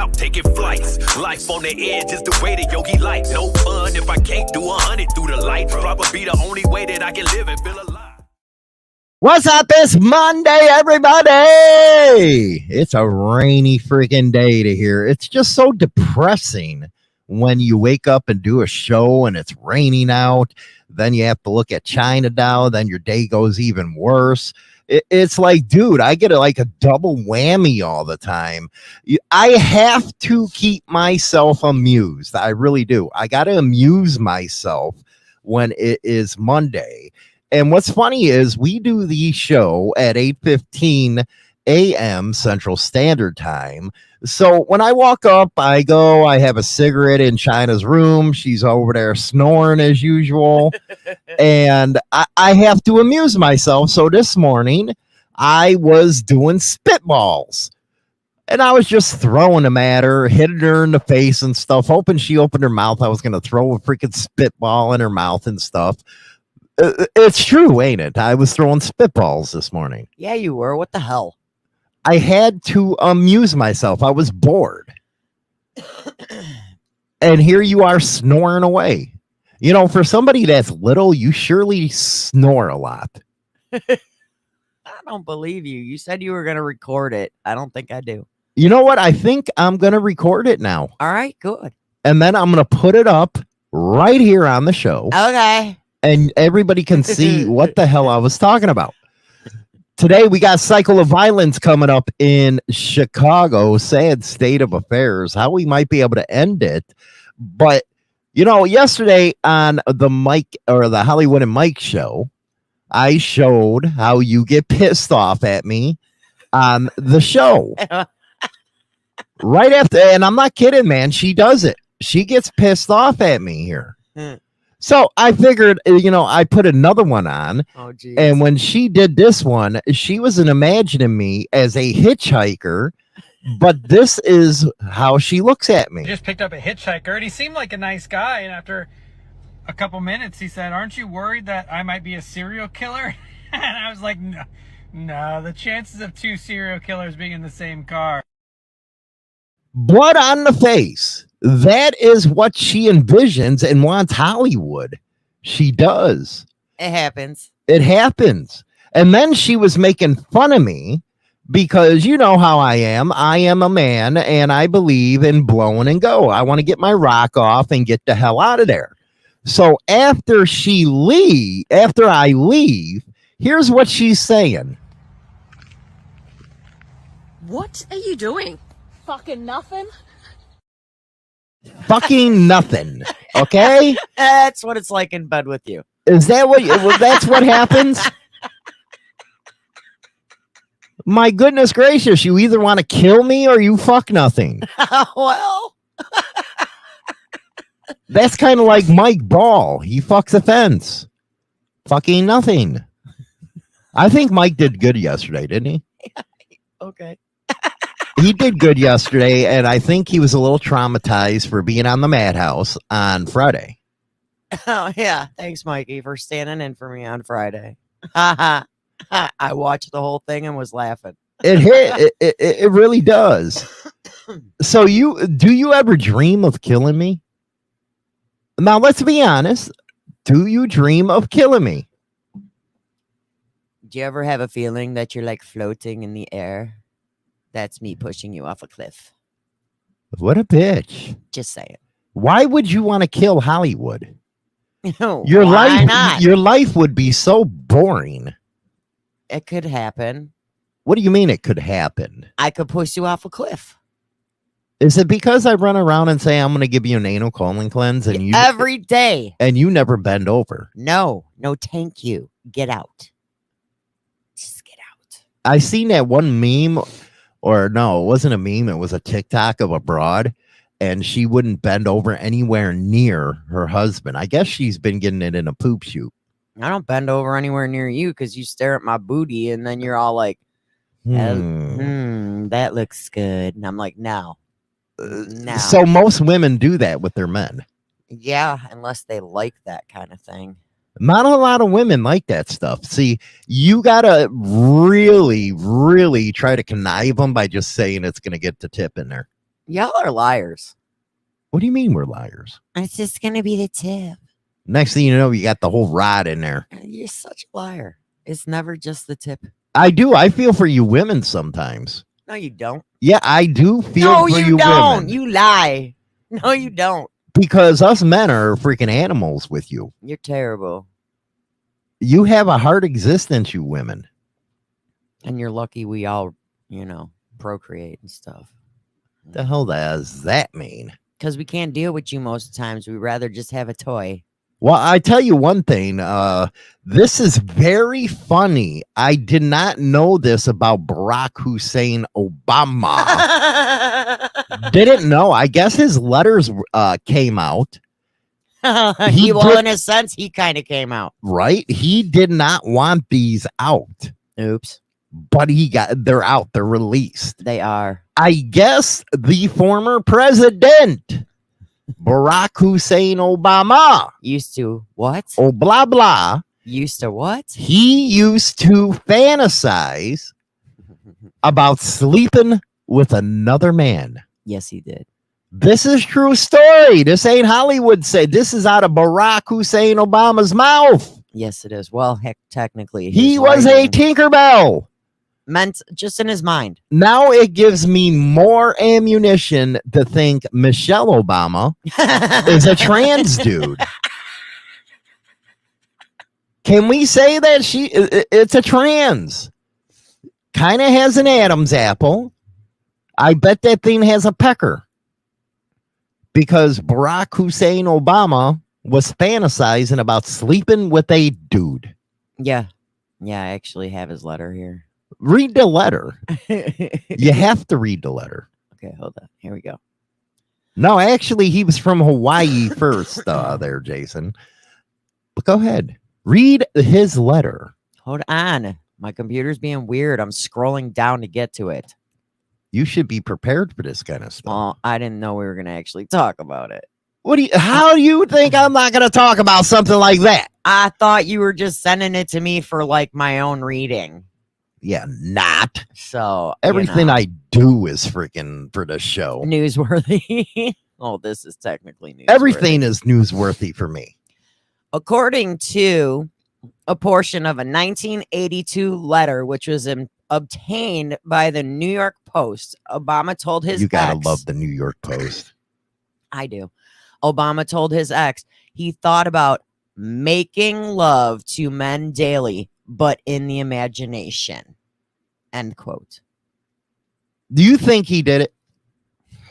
out, taking flights. Life on the edge is the way that Yogi life. No fun if I can't do 100 through the light. Probably the only way that I can live and feel alive. What's up? It's Monday, everybody. It's a rainy freaking day to hear. It's just so depressing when you wake up and do a show and it's raining out. Then you have to look at China Dow. Then your day goes even worse. It's like, dude, I get like a double whammy all the time. I have to keep myself amused. I really do. I got to amuse myself when it is Monday. And what's funny is we do the show at 8:15 a.m. Central Standard Time. So when I walk up, I have a cigarette in China's room. She's over there snoring as usual. And I have to amuse myself. So this morning, I was doing spitballs. And I was just throwing them at her, hitting her in the face and stuff. Hoping she opened her mouth. I was going to throw a freaking spitball in her mouth and stuff. It's true, ain't it? I was throwing spitballs this morning. Yeah, you were. What the hell? I had to amuse myself. I was bored. And here you are snoring away. You know, for somebody that's little, you surely snore a lot. I don't believe you. You said you were going to record it. I don't think I do. You know what? I think I'm going to record it now. All right, good. And then I'm going to put it up right here on the show. Okay. And everybody can see what the hell I was talking about. Today, we got Cycle of Violence coming up in Chicago. Sad state of affairs, how we might be able to end it. But, you know, yesterday on the Mike or the Hollywood and Mike show, I showed how you get pissed off at me on the show. Right after, and I'm not kidding, man. She does it. She gets pissed off at me here. So I figured, you know, I put another one on. Oh, geez. And when she did this one, she wasn't imagining me as a hitchhiker, but this is how she looks at me. Just picked up a hitchhiker, and he seemed like a nice guy. And after a couple minutes, he said, "Aren't you worried that I might be a serial killer?" And I was like, no, the chances of two serial killers being in the same car. Blood on the face. That is what she envisions and wants Hollywood. She does. It happens. It happens. And then she was making fun of me because you know how I am. I am a man and I believe in blowing and go. I want to get my rock off and get the hell out of there. So after I leave, here's what she's saying. What are you doing? Fucking nothing. Fucking nothing. Okay? That's what it's like in bed with you. Is that what that's what happens? My goodness gracious, you either want to kill me or you fuck nothing. Well, That's kind of like Mike Ball. He fucks a fence. Fucking nothing. I think Mike did good yesterday, didn't he? okay. He did good yesterday, and I think he was a little traumatized for being on the Madhouse on Friday. Oh, yeah. Thanks, Mikey, for standing in for me on Friday. I watched the whole thing and was laughing. It really does. So do you ever dream of killing me? Now, let's be honest. Do you dream of killing me? Do you ever have a feeling that you're like floating in the air? That's me pushing you off a cliff. What a bitch. Just saying. Why would you want to kill Hollywood? Why not? Your life would be so boring. It could happen. What do you mean it could happen? I could push you off a cliff. Is it because I run around and say I'm going to give you an anal colon cleanse and you every day and you never bend over? No, thank you. Get out. Just get out. I seen that one meme, or no, it wasn't a meme. It was a TikTok of a broad, and she wouldn't bend over anywhere near her husband. I guess she's been getting it in a poop shoot. I don't bend over anywhere near you because you stare at my booty and then you're all like, that looks good. And I'm like, no. So most women do that with their men. Yeah, unless they like that kind of thing. Not a lot of women like that stuff. See, you got to really, really try to connive them by just saying it's going to get the tip in there. Y'all are liars. What do you mean we're liars? It's just gonna be the tip. Next thing you know, you got the whole rod in there. You're such a liar. It's never just the tip. I do. I feel for you women sometimes. No, you don't. Yeah, I do feel No, for you don't. women. You lie. No, you don't. Because us men are freaking animals with you. You're terrible. You have a hard existence, you women. And you're lucky we all, procreate and stuff. The hell does that mean? Because we can't deal with you most of the times. We'd rather just have a toy. Well, I tell you one thing. This is very funny. I did not know this about Barack Hussein Obama. Didn't know. I guess his letters came out. In a sense, he kind of came out. Right? He did not want these out. Oops. But they're out. They're released. They are. I guess the former president, Barack Hussein Obama. Used to what? Oh, blah, blah. Used to what? He used to fantasize about sleeping with another man. Yes, he did. This is true story. This ain't Hollywood say. This is out of Barack Hussein Obama's mouth. Yes, it is. Well, heck, technically. He was a Tinkerbell. Meant just in his mind. Now it gives me more ammunition to think Michelle Obama is a trans dude. Can we say that it's a trans? Kind of has an Adam's apple. I bet that thing has a pecker. Because Barack Hussein Obama was fantasizing about sleeping with a dude. Yeah. Yeah, I actually have his letter here. Read the letter. You have to read the letter. Okay, hold on. Here we go. No, actually, he was from Hawaii first there, Jason. But go ahead. Read his letter. Hold on. My computer's being weird. I'm scrolling down to get to it. You should be prepared for this kind of stuff. Oh, I didn't know we were going to actually talk about it. How do you think I'm not going to talk about something like that? I thought you were just sending it to me for like my own reading. Yeah, not. So everything I do is freaking for the show. Newsworthy. Oh, this is technically newsworthy. Everything is newsworthy for me. According to a portion of a 1982 letter, which was obtained by the New York Post, Obama told his You gotta ex, love the New York Post. I do. Obama told his ex he thought about making love to men daily, but in the imagination. End quote. Do you think he did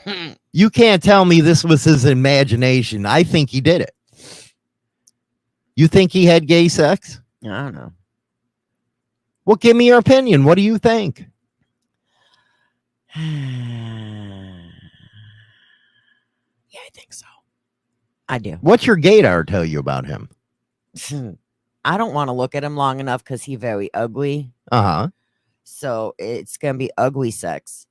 it? You can't tell me this was his imagination. I think he did it. You think he had gay sex? I don't know. Well, give me your opinion. What do you think? Yeah, I think so. I do. What's your gaydar tell you about him? I don't want to look at him long enough because he's very ugly. Uh-huh. So it's going to be ugly sex.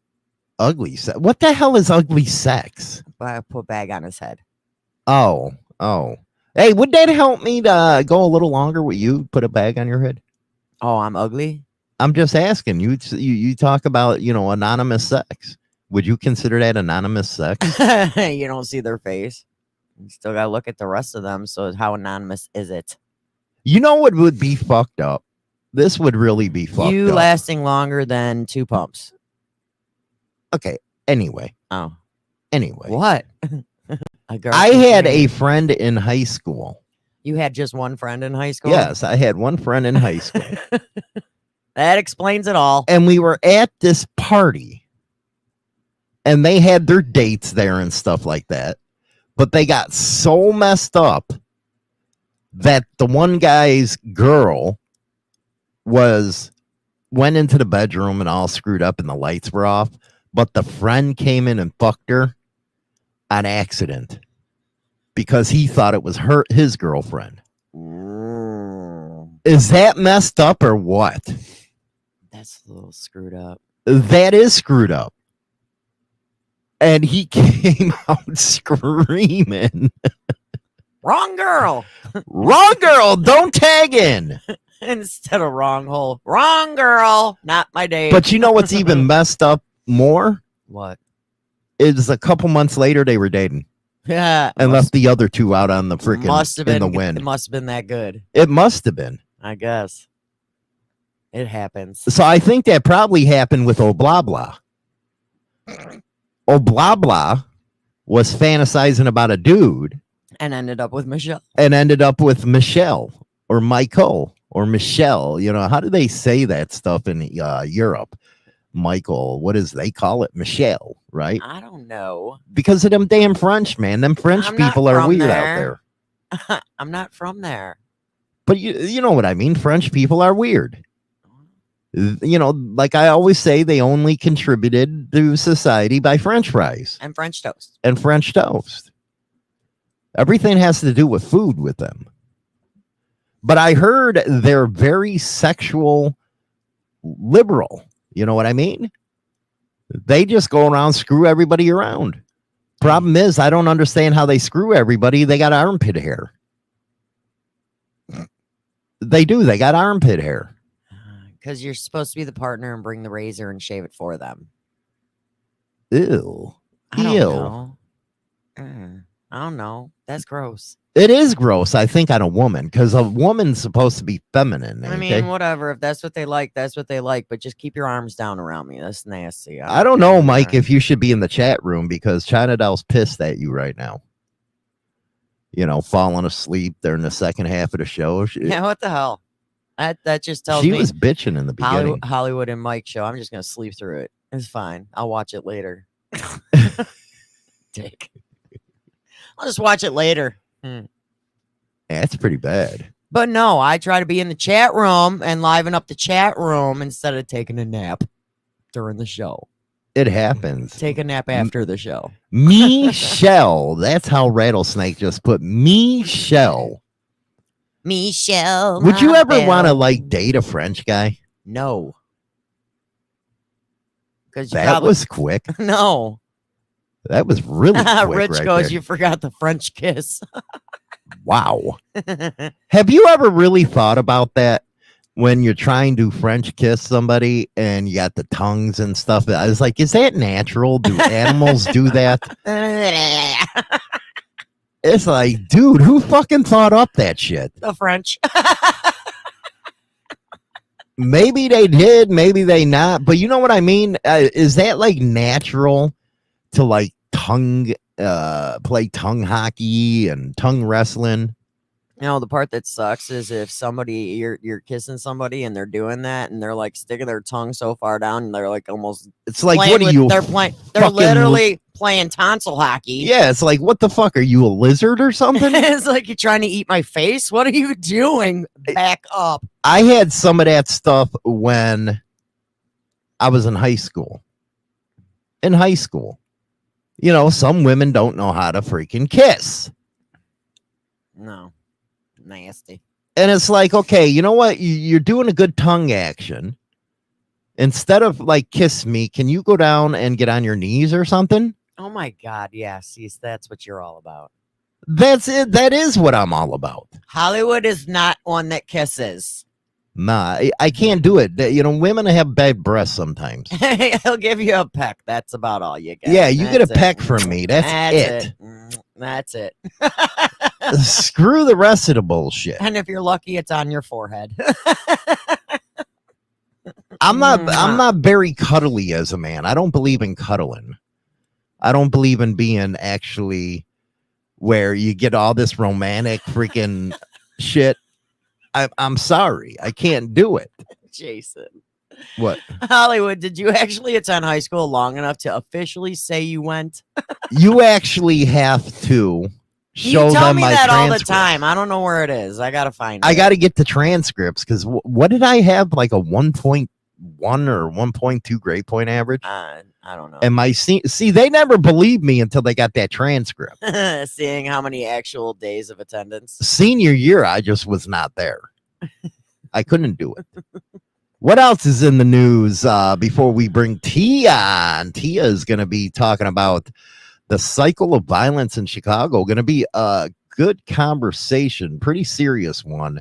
Ugly sex? What the hell is ugly sex? But I put bag on his head. Oh. Hey, would that help me to go a little longer with you? Put a bag on your head? Oh, I'm ugly? I'm just asking. You talk about, anonymous sex. Would you consider that anonymous sex? You don't see their face. You still got to look at the rest of them. So how anonymous is it? You know what would be fucked up? This would really be fucked up. You lasting longer than 2 pumps. Okay. Anyway. Oh. Anyway. What? I had a friend in high school. You had just one friend in high school? Yes, I had one friend in high school. That explains it all. And we were at this party. And they had their dates there and stuff like that. But they got so messed up that the one guy's girl went into the bedroom and all screwed up and the lights were off. But the friend came in and fucked her on accident because he thought it was his girlfriend. Is that messed up or what? That's a little screwed up. That is screwed up. And he came out screaming. Wrong girl. Wrong girl. Don't tag in. Instead of wrong hole. Wrong girl. Not my date. But you know what's even messed up more? What? It's a couple months later they were dating Yeah. and left the other two out on the freaking Must have in been the wind. It must have been that good. It must have been. I guess. It happens. So I think that probably happened with Oblabla. Oblabla was fantasizing about a dude And ended up with Michelle. and ended up with Michelle or Michael or Michelle. You know, how do they say that stuff in Europe? Michael, what is they call it? Michelle, right? I don't know. Because of them damn French, man. Them French I'm not people are from weird there. out there. I'm not from there. But you know what I mean? French people are weird. You know, like I always say, they only contributed to society by French fries And French toast. and French toast. Everything has to do with food with them. But I heard they're very sexual liberal. You know what I mean? They just go around, screw everybody around. Problem is, I don't understand how they screw everybody. They got armpit hair. They do. They got armpit hair. Because you're supposed to be the partner and bring the razor and shave it for them. Ew. I don't Ew. know. I don't know. That's gross. It is gross, I think, on a woman, because a woman's supposed to be feminine. I ain't mean, they? whatever. If that's what they like, that's what they like. But just keep your arms down around me. That's nasty. I don't know, care. Mike, if you should be in the chat room because China Doll's pissed at you right now. You know, falling asleep during the second half of the show. Yeah, what the hell? That just tells She me was bitching in the beginning. Hollywood and Mike show. I'm just gonna sleep through it. It's fine. I'll watch it later. Dick. I'll just watch it later. That's pretty bad. But no, I try to be in the chat room and liven up the chat room instead of taking a nap during the show. It happens. Take a nap after the show. Michelle. That's how Rattlesnake just put Michelle. Michelle. Would you ever Mabel. want to like date a French guy? No. Because That was quick. no. That was really quick. Rich right goes, there. you forgot the French kiss. Wow. Have you ever really thought about that when you're trying to French kiss somebody and you got the tongues and stuff? I was like, is that natural? Do animals do that? It's like, dude, who fucking thought up that shit? The French. Maybe they did, maybe they not. But you know what I mean? Is that like natural to like play tongue hockey and tongue wrestling? You know, the part that sucks is if somebody you're kissing somebody and they're doing that and they're like sticking their tongue so far down and they're like almost It's like, playing what are with- you? they're fucking- literally playing tonsil hockey. Yeah, it's like, what the fuck? Are you a lizard or something? It's like you're trying to eat my face. What are you doing? Back up. I had some of that stuff when I was in high school. In high school. You know, some women don't know how to freaking kiss. No. Nasty. And it's like, okay, you know what? You're doing a good tongue action. Instead of like kiss me, can you go down and get on your knees or something? Oh my God. Yeah. See, that's what you're all about. That's it. That is what I'm all about. Hollywood is not one that kisses. Nah, I can't do it. You know, women have bad breasts sometimes. He'll give you a peck. That's about all you get. Yeah, you get a That's it. peck from me. That's it. That's it. Screw the rest of the bullshit. And if you're lucky, it's on your forehead. I'm not very cuddly as a man. I don't believe in cuddling. I don't believe in being actually where you get all this romantic freaking shit. I'm sorry. I can't do it. Jason. What? Hollywood, did you actually attend high school long enough to officially say you went? You actually have to show You tell them me my that all the transcripts. time. I don't know where it is. I gotta find it. I got to get the transcripts because what did I have? Like a 1.1 or 1.2 grade point average? I don't know. And my see, they never believed me until they got that transcript. Seeing how many actual days of attendance. Senior year, I just was not there. I couldn't do it. What else is in the news before we bring Tia on? Tia is going to be talking about the cycle of violence in Chicago. Going to be a good conversation, pretty serious one.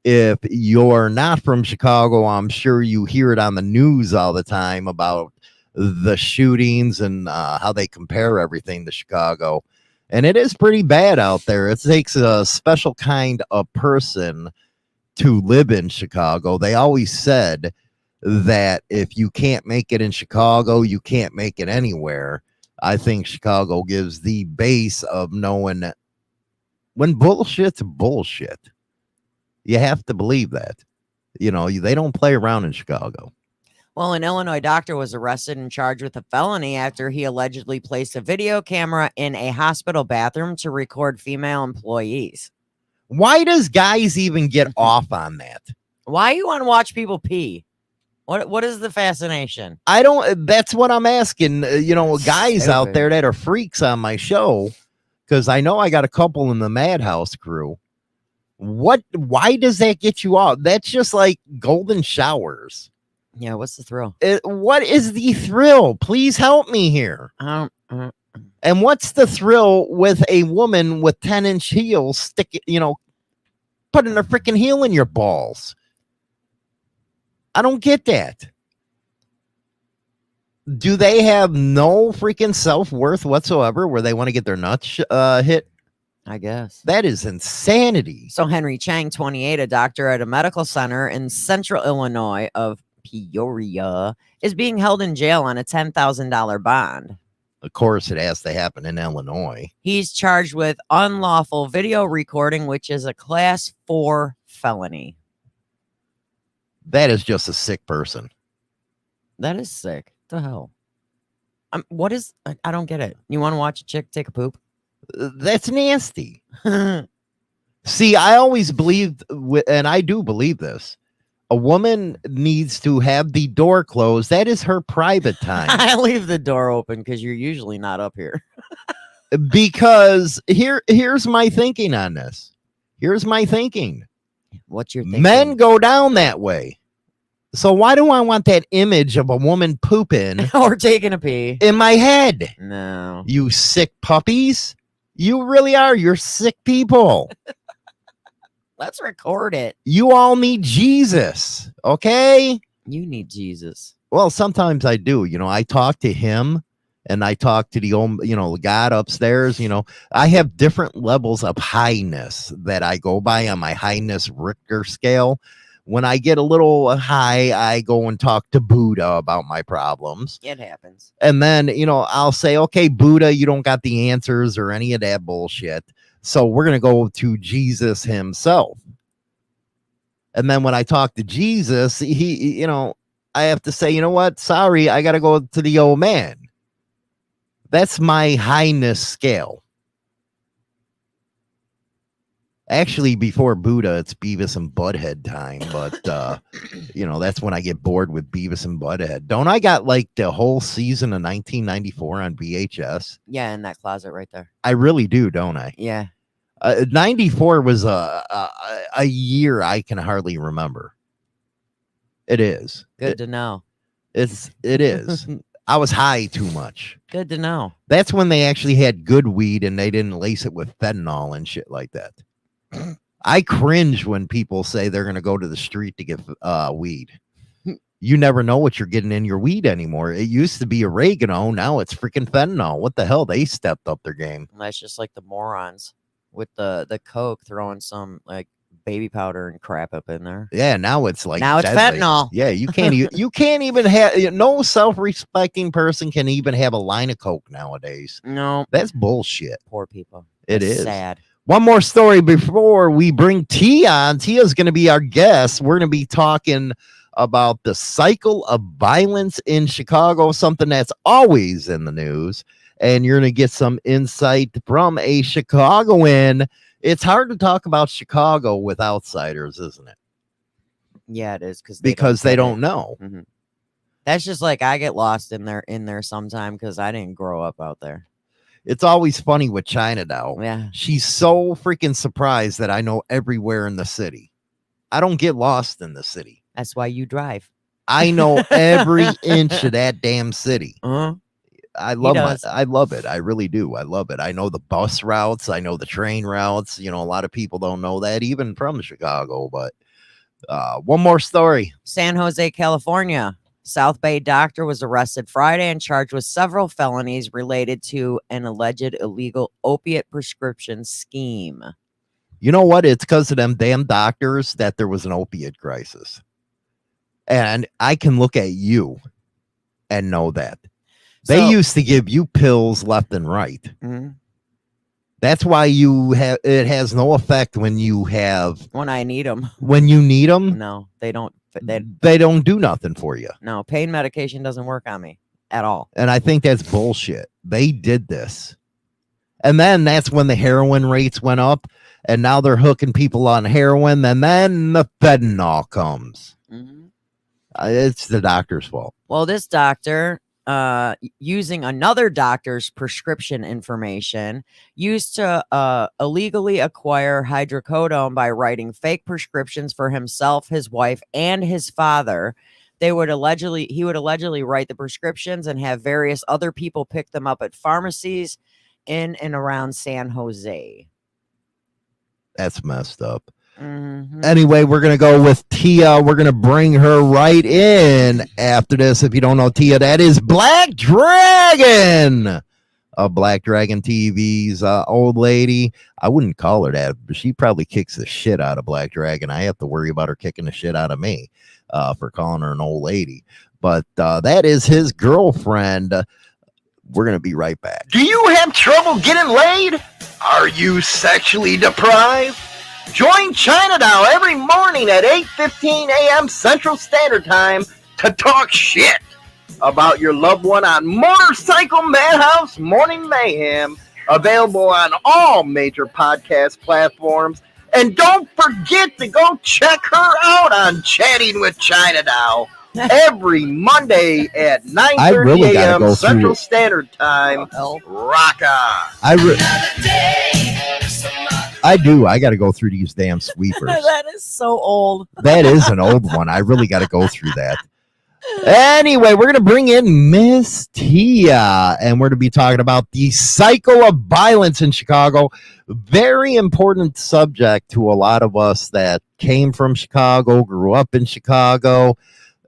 If you're not from Chicago, I'm sure you hear it on the news all the time about the shootings and how they compare everything to Chicago. And it is pretty bad out there. It takes a special kind of person to live in Chicago. They always said that if you can't make it in Chicago, you can't make it anywhere. I think Chicago gives the base of knowing when bullshit's bullshit. You have to believe that. You know, they don't play around in Chicago. Well, an Illinois doctor was arrested and charged with a felony after he allegedly placed a video camera in a hospital bathroom to record female employees. Why does guys even get off on that? Why you want to watch people pee? What is the fascination? I don't. That's what I'm asking. You know, guys out Stupid. there that are freaks on my show, because I know I got a couple in the Madhouse crew. Why does that get you off? That's just like golden showers. Yeah, what's the thrill? What is the thrill? Please help me here. And what's the thrill with a woman with 10-inch heels putting a freaking heel in your balls? I don't get that. Do they have no freaking self-worth whatsoever where they want to get their nuts hit? I guess. That is insanity. So Henry Chang, 28, a doctor at a medical center in central Illinois of Peoria, is being held in jail on a $10,000 bond. Of course, it has to happen in Illinois. He's charged with unlawful video recording, which is a class 4 felony. That is just a sick person. That is sick. The hell? What is... I don't get it. You want to watch a chick take a poop? That's nasty. See, I always believed, and I do believe this, a woman needs to have the door closed. That is her private time. I leave the door open because you're usually not up here. Because here's my thinking on this. Here's my thinking. What's your thinking? Men go down that way. So why do I want that image of a woman pooping or taking a pee in my head? No. You sick puppies. You really are. You're sick people. Let's record it. You all need Jesus. Okay. You need Jesus. Well, sometimes I do. You know, I talk to him and I talk to the old, the God upstairs. I have different levels of highness that I go by on my highness Richter scale. When I get a little high, I go and talk to Buddha about my problems. It happens. And then, I'll say, okay, Buddha, you don't got the answers or any of that bullshit. So we're going to go to Jesus himself. And then when I talk to Jesus, he, I have to say, you know what? Sorry, I got to go to the old man. That's my highness scale. Actually, before Buddha, it's Beavis and Butthead time. But, that's when I get bored with Beavis and Butthead. Don't I got like the whole season of 1994 on VHS? Yeah, in that closet right there. I really do, don't I? Yeah. 94 was a year I can hardly remember. It is. Good to know. It is. I was high too much. Good to know. That's when they actually had good weed and they didn't lace it with fentanyl and shit like that. I cringe when people say they're going to go to the street to get weed. You never know what you're getting in your weed anymore. It used to be oregano. Now it's freaking fentanyl. What the hell? They stepped up their game. That's just like the morons with the Coke throwing some like baby powder and crap up in there. Yeah, now it's like now it's deadly. fentanyl. Yeah, you can't even have, no self-respecting person can even have a line of Coke nowadays. No, that's bullshit. Poor people. It That's is sad. One more story before we bring T on. Tia's going to be our guest. We're going to be talking about the cycle of violence in Chicago, something that's always in the news. And you're going to get some insight from a Chicagoan. It's hard to talk about Chicago with outsiders, isn't it? Yeah, it is because they don't know. Mm-hmm. That's just like I get lost in there sometime because I didn't grow up out there. It's always funny with China now. Yeah. She's so freaking surprised that I know everywhere in the city. I don't get lost in the city. That's why you drive. I know every inch of that damn city. Uh-huh. I love it. I really do. I love it. I know the bus routes. I know the train routes. A lot of people don't know that even from Chicago. But one more story. San Jose, California. South Bay doctor was arrested Friday and charged with several felonies related to an alleged illegal opiate prescription scheme. You know what? It's because of them damn doctors that there was an opiate crisis. And I can look at you and know that. They So- used to give you pills left and right. Mhm. That's why it has no effect when you When I need them. need them. No, they don't. They don't do nothing for you. No, pain medication doesn't work on me at all. And I think that's bullshit. They did this. And then that's when the heroin rates went up. And now they're hooking people on heroin. And then the fentanyl comes. Mhm. It's the doctor's fault. Well, this doctor, using another doctor's prescription information, used to illegally acquire hydrocodone by writing fake prescriptions for himself, his wife, and his father. He would allegedly write the prescriptions and have various other people pick them up at pharmacies in and around San Jose. That's messed up. Mhm. Anyway, we're going to go with Tia. We're going to bring her right in after this. If you don't know Tia, that is Black Dragon. Black Dragon TV's old lady. I wouldn't call her that, but she probably kicks the shit out of Black Dragon. I have to worry about her kicking the shit out of me for calling her an old lady. But that is his girlfriend. We're going to be right back. Do you have trouble getting laid? Are you sexually deprived? Join China Doll every morning at 8:15 a.m. Central Standard Time to talk shit about your loved one on Motorcycle Madhouse Morning Mayhem, available on all major podcast platforms. And don't forget to go check her out on Chatting with China Doll every Monday at 9:30 a.m. Central Standard Time. Rock on. I do. I got to go through these damn sweepers. That is so old. That is an old one. I really got to go through that. Anyway, we're going to bring in Miss Tia, and we're going to be talking about the cycle of violence in Chicago. Very important subject to a lot of us that came from Chicago, grew up in Chicago,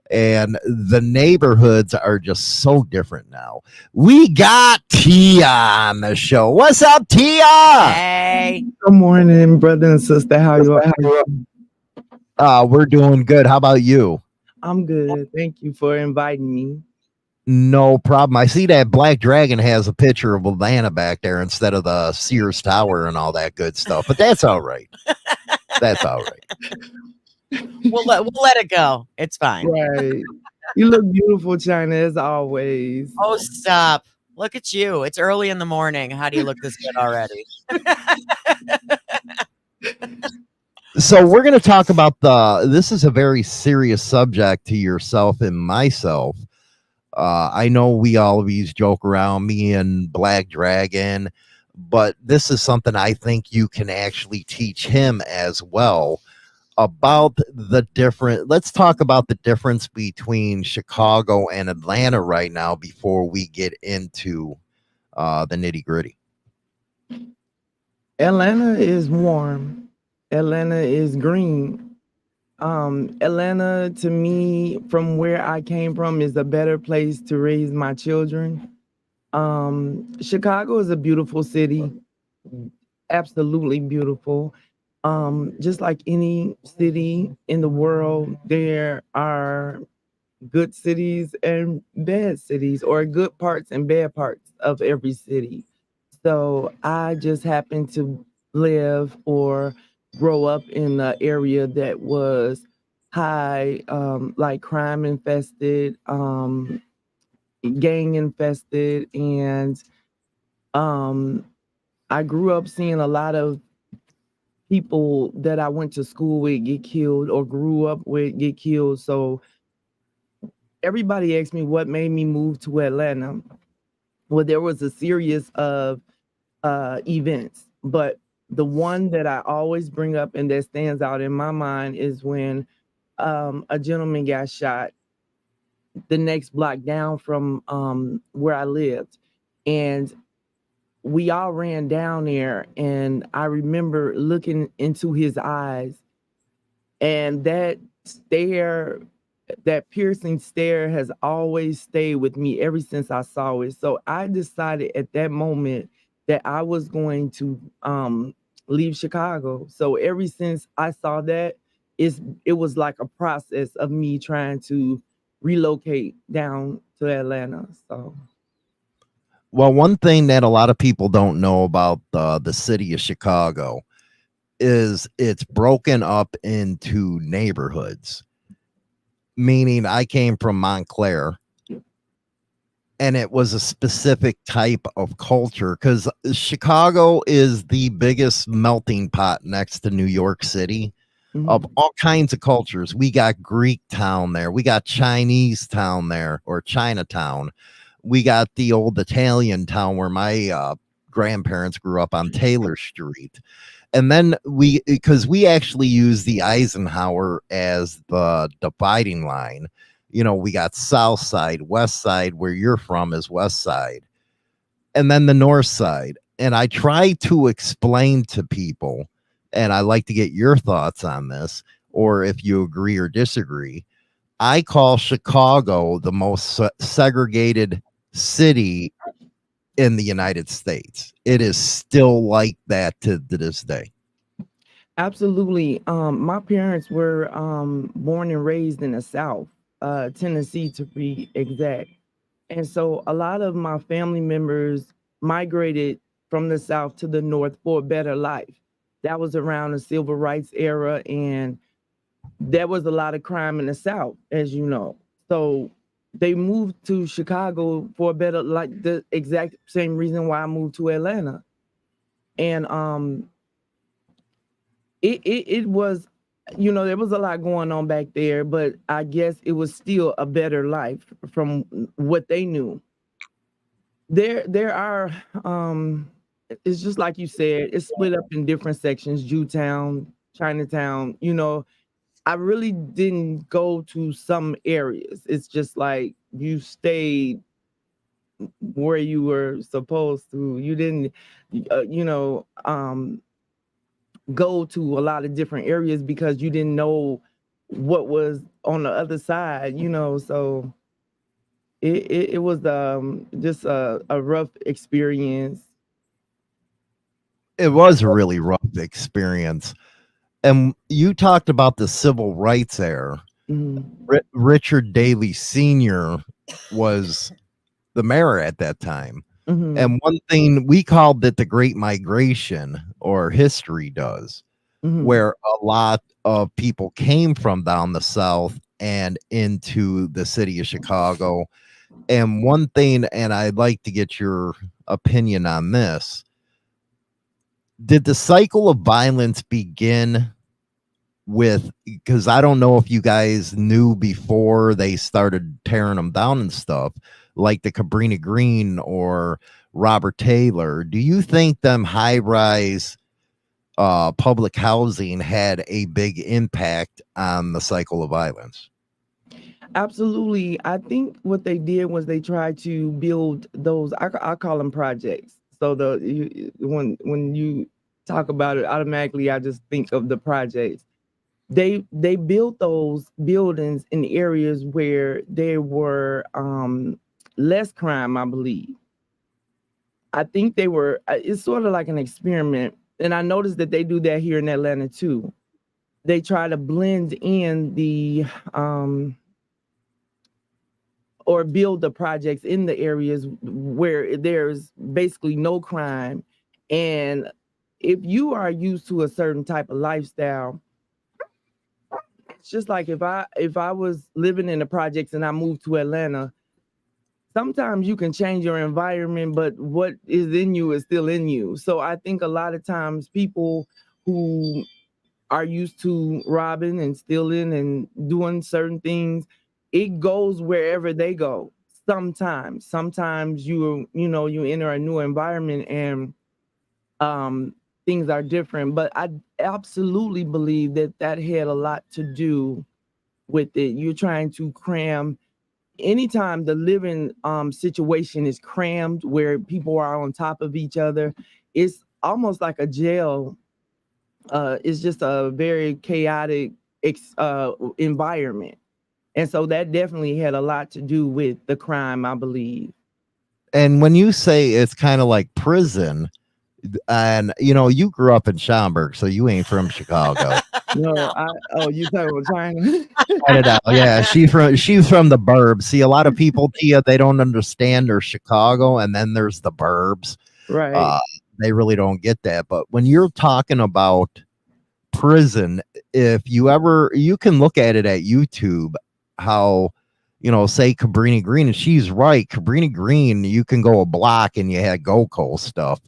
and the neighborhoods are just so different now. We got Tia on the show. What's up, Tia? Hey. Good morning, brother and sister. How you are? We're doing good. How about you? I'm good. Thank you for inviting me. No problem. I see that Black Dragon has a picture of Atlanta back there instead of the Sears Tower and all that good stuff, but that's all right. That's all right. We'll let it go. It's fine. Right. You look beautiful, China, as always. Oh, stop. Look at you. It's early in the morning. How do you look this good already? So we're going to talk about this is a very serious subject to yourself and myself. I know we always joke around, me and Black Dragon, but this is something I think you can actually teach him as well about let's talk about the difference between Chicago and Atlanta right now before we get into the nitty gritty. Atlanta is warm. Atlanta is green. Atlanta, to me, from where I came from, is a better place to raise my children. Chicago is a beautiful city, absolutely beautiful. Just like any city in the world, there are good cities and bad cities, or good parts and bad parts of every city. So I just happen to live or grow up in an area that was high, like crime infested, gang infested, and I grew up seeing a lot of people that I went to school with get killed or grew up with get killed. So everybody asked me what made me move to Atlanta. Well, there was a series of events, but the one that I always bring up and that stands out in my mind is when a gentleman got shot the next block down from where I lived. And we all ran down there, and I remember looking into his eyes, and that stare that piercing stare has always stayed with me ever since I saw it. So I decided at that moment that I was going to leave Chicago. So ever since I saw that, it was like a process of me trying to relocate down to Atlanta. So Well, one thing that a lot of people don't know about the city of Chicago is it's broken up into neighborhoods. Meaning, I came from Montclair, and it was a specific type of culture because Chicago is the biggest melting pot next to New York City of all kinds of cultures. We got Greek town there, we got Chinese town there, or Chinatown. We got the old Italian town where my grandparents grew up on Taylor Street. And then because we actually use the Eisenhower as the dividing line. You know, we got South Side, West Side, where you're from is West Side, and then the North Side. And I try to explain to people, and I like to get your thoughts on this, or if you agree or disagree. I call Chicago the most segregated city in the United States. It is still like that to this day. absolutely. My parents were born and raised in the South, Tennessee to be exact. And so a lot of my family members migrated from the South to the North for a better life. That was around the civil rights era, and there was a lot of crime in the South, as you know. So they moved to Chicago for a better, like the exact same reason why I moved to Atlanta. And it was, you know, there was a lot going on back there, but I guess it was still a better life from what they knew. There are it's just like you said, it's split up in different sections, Jewtown, Chinatown, you know. I really didn't go to some areas. It's just like you stayed where you were supposed to. You didn't, you know, go to a lot of different areas because you didn't know what was on the other side, you know. So it was just a rough experience. It was a really rough experience. And you talked about the civil rights era. Mhm. Richard Daley Sr. was the mayor at that time. Mhm. And one thing we called it the Great Migration, or history does, Mhm. where a lot of people came from down the South and into the city of Chicago. And one thing, and I'd like to get your opinion on this, did the cycle of violence begin with, because I don't know if you guys knew before they started tearing them down and stuff, like the Cabrini Green or Robert Taylor. Do you think them high-rise public housing had a big impact on the cycle of violence? Absolutely. I think what they did was they tried to build those, I call them projects. So when you talk about it, automatically I just think of the projects. They built those buildings in areas where there were less crime, I believe. I think they were, it's sort of like an experiment. And I noticed that they do that here in Atlanta too. They try to blend in the or build the projects in the areas where there's basically no crime. And if you are used to a certain type of lifestyle, it's just like if I was living in the projects and I moved to Atlanta, sometimes you can change your environment, but what is in you is still in you. So I think a lot of times people who are used to robbing and stealing and doing certain things, it goes wherever they go. Sometimes you enter a new environment and things are different. But I absolutely believe that that had a lot to do with it. You're trying to cram. Anytime the living situation is crammed, where people are on top of each other, it's almost like a jail. It's just a very chaotic environment. And so that definitely had a lot to do with the crime, I believe. And when you say it's kind of like prison, and you grew up in Schaumburg, so you ain't from Chicago. No, you talking about China? Canada, yeah, she's from the burbs. See, a lot of people, Tia, they don't understand there's Chicago, and then there's the burbs. Right. They really don't get that. But when you're talking about prison, if you can look at it at YouTube, how say Cabrini Green, and she's right. Cabrini Green, you can go a block and you had GoCo stuff,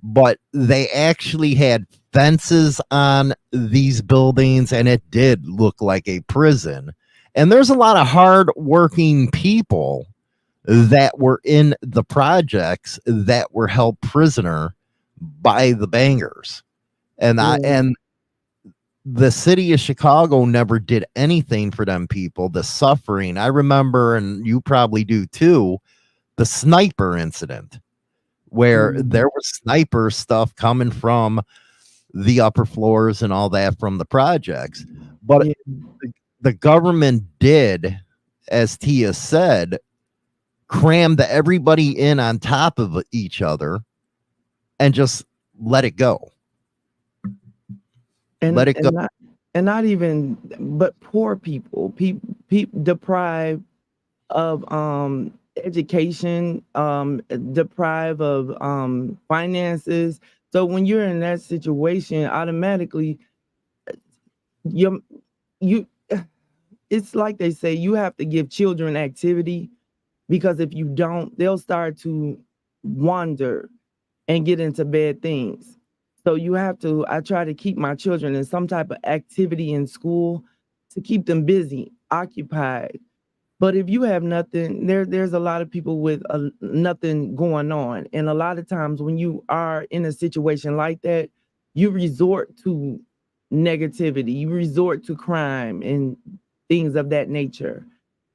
but they actually had fences on these buildings, and it did look like a prison. And there's a lot of hard-working people that were in the projects that were held prisoner by the bangers, and the city of Chicago never did anything for them people. The suffering, I remember, and you probably do too, the sniper incident, where there was sniper stuff coming from the upper floors and all that from the projects. But the government did, as Tia said, crammed everybody in on top of each other and just let it go. And let it go. Not even, but poor people, deprived of education, deprived of finances. So when you're in that situation, automatically you it's like they say, you have to give children activity, because if you don't, they'll start to wander and get into bad things. So I try to keep my children in some type of activity in school to keep them busy, occupied. But if you have nothing, there's a lot of people with nothing going on. And a lot of times when you are in a situation like that, you resort to negativity, you resort to crime and things of that nature.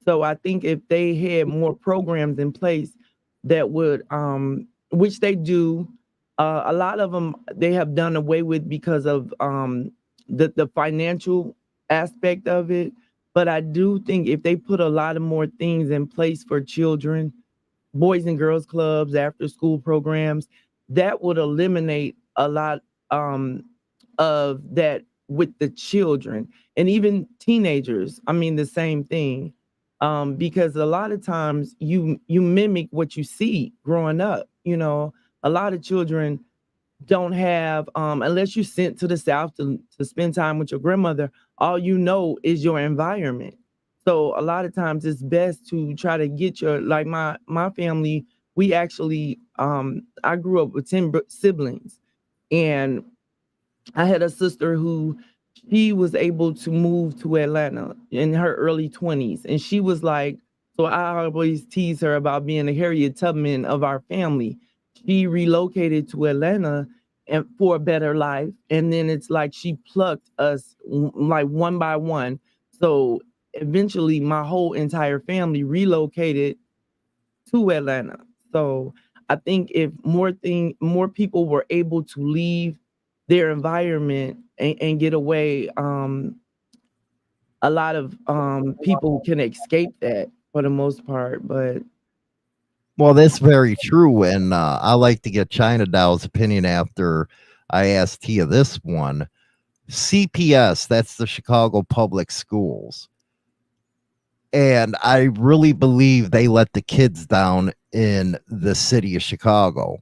So I think if they had more programs in place that would, which they do, a lot of them they have done away with because of the financial aspect of it. But I do think if they put a lot of more things in place for children, boys and girls clubs, after school programs, that would eliminate a lot of that with the children and even teenagers. I mean, the same thing. Because a lot of times you mimic what you see growing up. A lot of children don't have, unless you're sent to the South to spend time with your grandmother, all you know is your environment. So a lot of times it's best to try to get like my family, we actually, I grew up with 10 siblings, and I had a sister who she was able to move to Atlanta in her early 20s. And she was like, so I always tease her about being the Harriet Tubman of our family. She relocated to Atlanta and for a better life. And then it's like she plucked us like one by one. So eventually my whole entire family relocated to Atlanta. So I think if more people were able to leave their environment and get away, a lot of people can escape that for the most part. But Well, that's very true. And I like to get China Dow's opinion after I asked Tia this one. CPS, that's the Chicago Public Schools. And I really believe they let the kids down in the city of Chicago.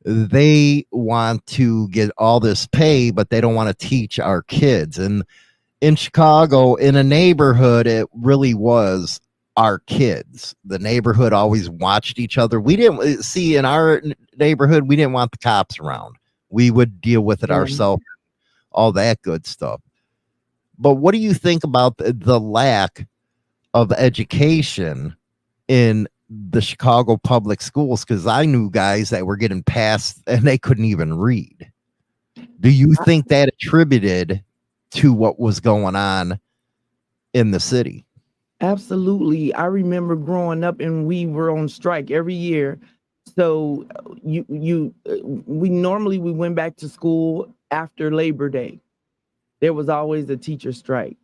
They want to get all this pay, but they don't want to teach our kids. And in Chicago, in a neighborhood, it really was our kids. The neighborhood always watched each other. We didn't see in our neighborhood, we didn't want the cops around. We would deal with it ourselves, all that good stuff. But what do you think about the lack of education in the Chicago public schools? Because I knew guys that were getting passed and they couldn't even read. Do you think that attributed to what was going on in the city? Absolutely. I remember growing up and we were on strike every year. So we went back to school after Labor Day. There was always a teacher strike.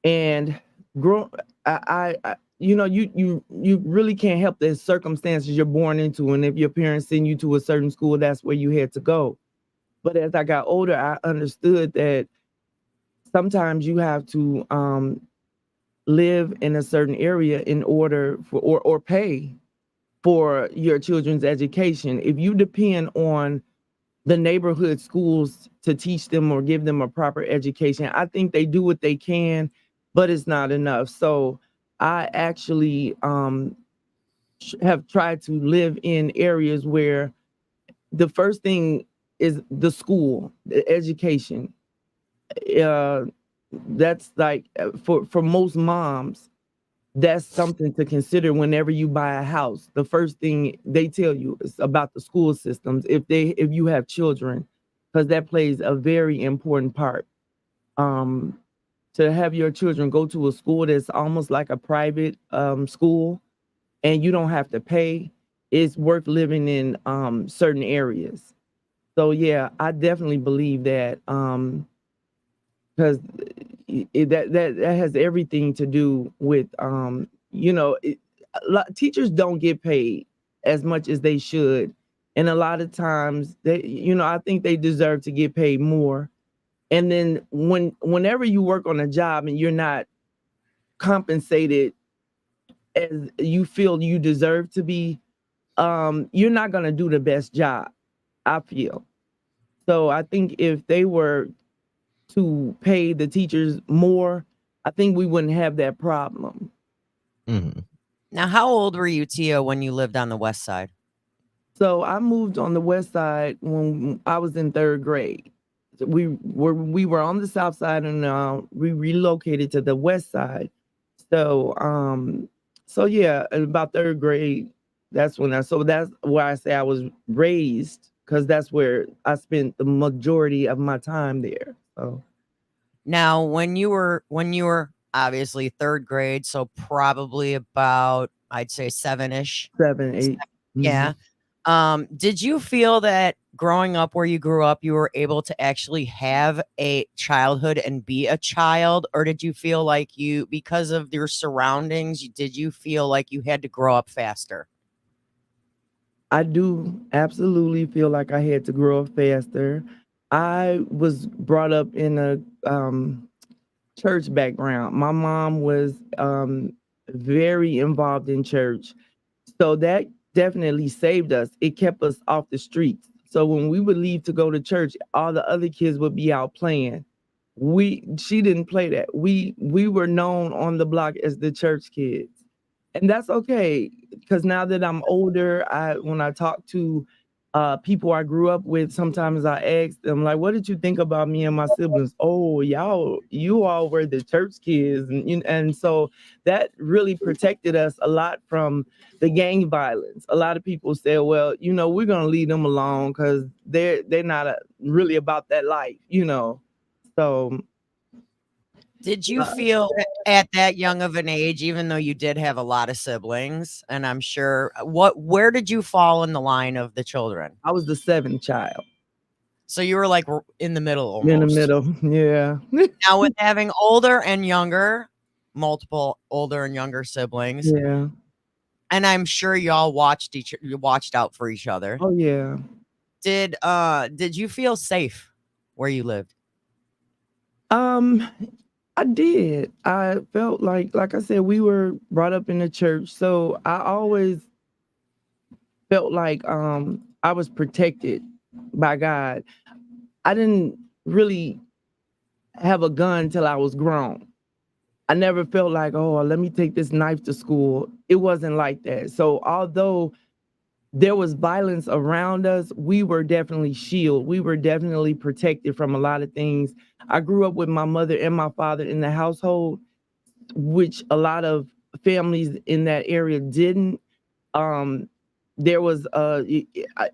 And grow you really can't help the circumstances you're born into, and if your parents send you to a certain school, that's where you had to go. But as I got older, I understood that sometimes you have to live in a certain area in order for or pay for your children's education. If you depend on the neighborhood schools to teach them or give them a proper education, I think they do what they can, but it's not enough. So I actually have tried to live in areas where the first thing is the school, the education. Uh, that's like for most moms, that's something to consider whenever you buy a house. The first thing they tell you is about the school systems if you have children, because that plays a very important part. Um, to have your children go to a school that's almost like a private school and you don't have to pay, it's worth living in certain areas. So yeah, I definitely believe that because that has everything to do with teachers don't get paid as much as they should, and a lot of times I think they deserve to get paid more. And then whenever you work on a job and you're not compensated as you feel you deserve to be, you're not going to do the best job, I feel. So I think if they were to pay the teachers more, I think we wouldn't have that problem. Mhm. Now, how old were you, Tia, when you lived on the west side? So I moved on the west side when I was in third grade. So we were on the south side, and we relocated to the west side. So yeah, in about third grade, that's where I say I was raised, because that's where I spent the majority of my time there. So Now, when you were obviously third grade, so probably about, I'd say 7-ish. 7, 8. Yeah. Did you feel that growing up where you grew up, you were able to actually have a childhood and be a child? Or did you feel like because of your surroundings, did you feel like you had to grow up faster? I do absolutely feel like I had to grow up faster. I was brought up in a church background. My mom was very involved in church. So that definitely saved us. It kept us off the streets. So when we would leave to go to church, all the other kids would be out playing. She didn't play that. We were known on the block as the church kids. And that's okay, because now that I'm older, when I talk to people I grew up with, sometimes I ask them, like, what did you think about me and my siblings? Oh, you all were the church kids. And so that really protected us a lot from the gang violence. A lot of people say, well, we're going to leave them alone because they're not really about that life. So Did you feel at that young of an age, even though you did have a lot of siblings, and I'm sure, where did you fall in the line of the children? I was the seventh child. So you were like in the middle almost. In the middle, yeah. Now, with having multiple older and younger siblings, Yeah. and I'm sure y'all you watched out for each other. Oh yeah. Did you feel safe where you lived? I did. I felt like I said, we were brought up in the church, so I always felt like I was protected by God. I didn't really have a gun till I was grown. I never felt like, oh, let me take this knife to school. It wasn't like that. So although there was violence around us, we were definitely shielded. We were definitely protected from a lot of things. I grew up with my mother and my father in the household, which a lot of families in that area didn't. There was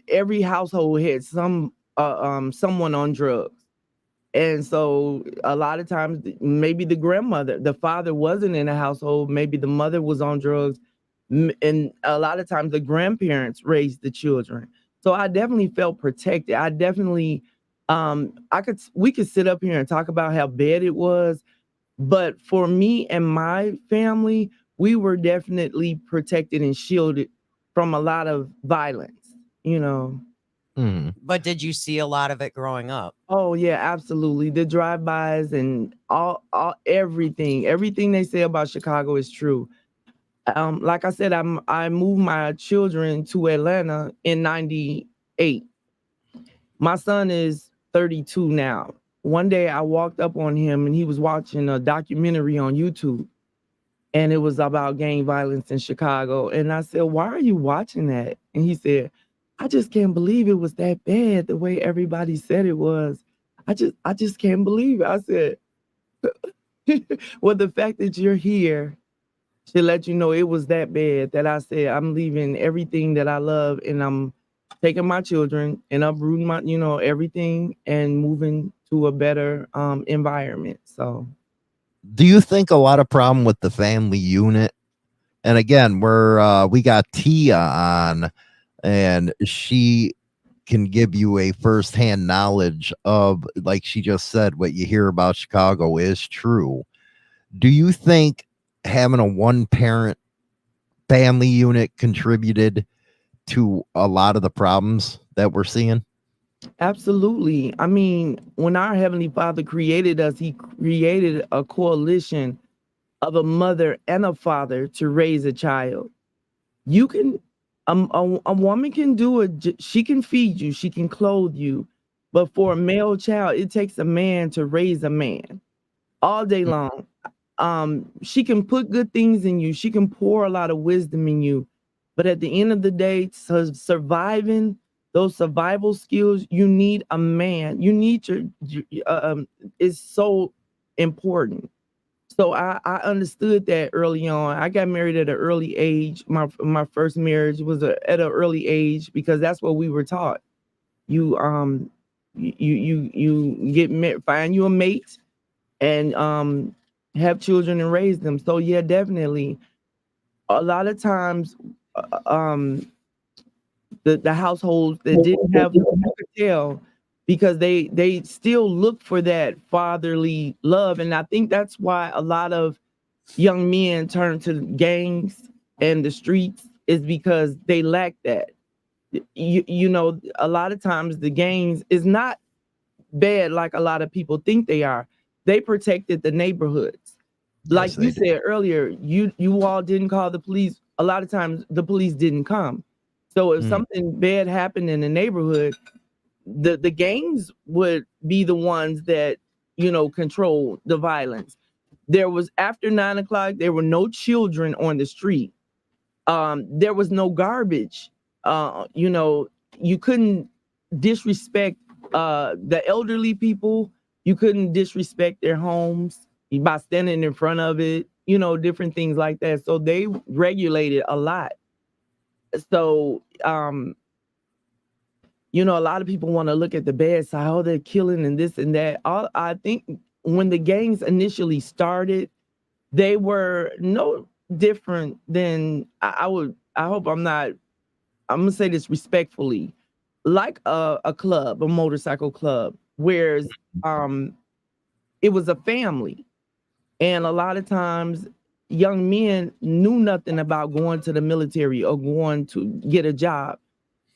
every household had someone on drugs. And so a lot of times, maybe the father wasn't in the household, maybe the mother was on drugs. And a lot of times the grandparents raised the children. So I definitely felt protected. I definitely, we could sit up here and talk about how bad it was, But for me and my family, we were definitely protected and shielded from a lot of violence, you know. Mhm. But did you see a lot of it growing up? Oh yeah, absolutely. The drive-bys and all everything they say about Chicago is true. Like I said, I moved my children to Atlanta in 98. My son is 32 now. One day I walked up on him and he was watching a documentary on YouTube and it was about gang violence in Chicago. And I said, "Why are you watching that?" And he said, "I just can't believe it was that bad the way everybody said it was. I just can't believe it." I said, "Well, the fact that you're here should let you know it was that bad that I said I'm leaving everything that I love and I'm taking my children and uprooting my, everything and moving to a better environment." So Do you think a lot of problem with the family unit? And again, we got Tia on, and she can give you a firsthand knowledge of, like she just said, what you hear about Chicago is true. Do you think having a one parent family unit contributed to a lot of the problems that we're seeing? absolutely. I mean, when our Heavenly Father created us, He created a coalition of a mother and a father to raise a child. You can, a woman can do it. She can feed you, she can clothe you, but for a male child, it takes a man to raise a man all day long. She can put good things in you. She can pour a lot of wisdom in you, but at the end of the day, surviving those survival skills, you need a man. You need is so important. So I understood that early on. I got married at an early age. My first marriage was at an early age because that's what we were taught. You you get married, find you a mate, and have children and raise them. So yeah, definitely. A lot of times, um, the households that didn't have, you could tell because they still look for that fatherly love, and I think that's why a lot of young men turn to gangs and the streets is because they lack that. A lot of times the gangs is not bad like a lot of people think they are. They protected the neighborhoods. Like Yes, you they do. said earlier, you all didn't call the police. A lot of times the police didn't come. So if Mm. something bad happened in the neighborhood, the gangs would be the ones that control the violence. There was after 9 o'clock, there were no children on the street. There was no garbage. You couldn't disrespect the elderly people. You couldn't disrespect their homes by standing in front of it, different things like that. So they regulated a lot. So a lot of people want to look at the bad side, oh, they're killing and this and that. I think when the gangs initially started, they were no different than I hope I'm gonna say this respectfully, like a club, a motorcycle club, whereas it was a family. And a lot of times young men knew nothing about going to the military or going to get a job.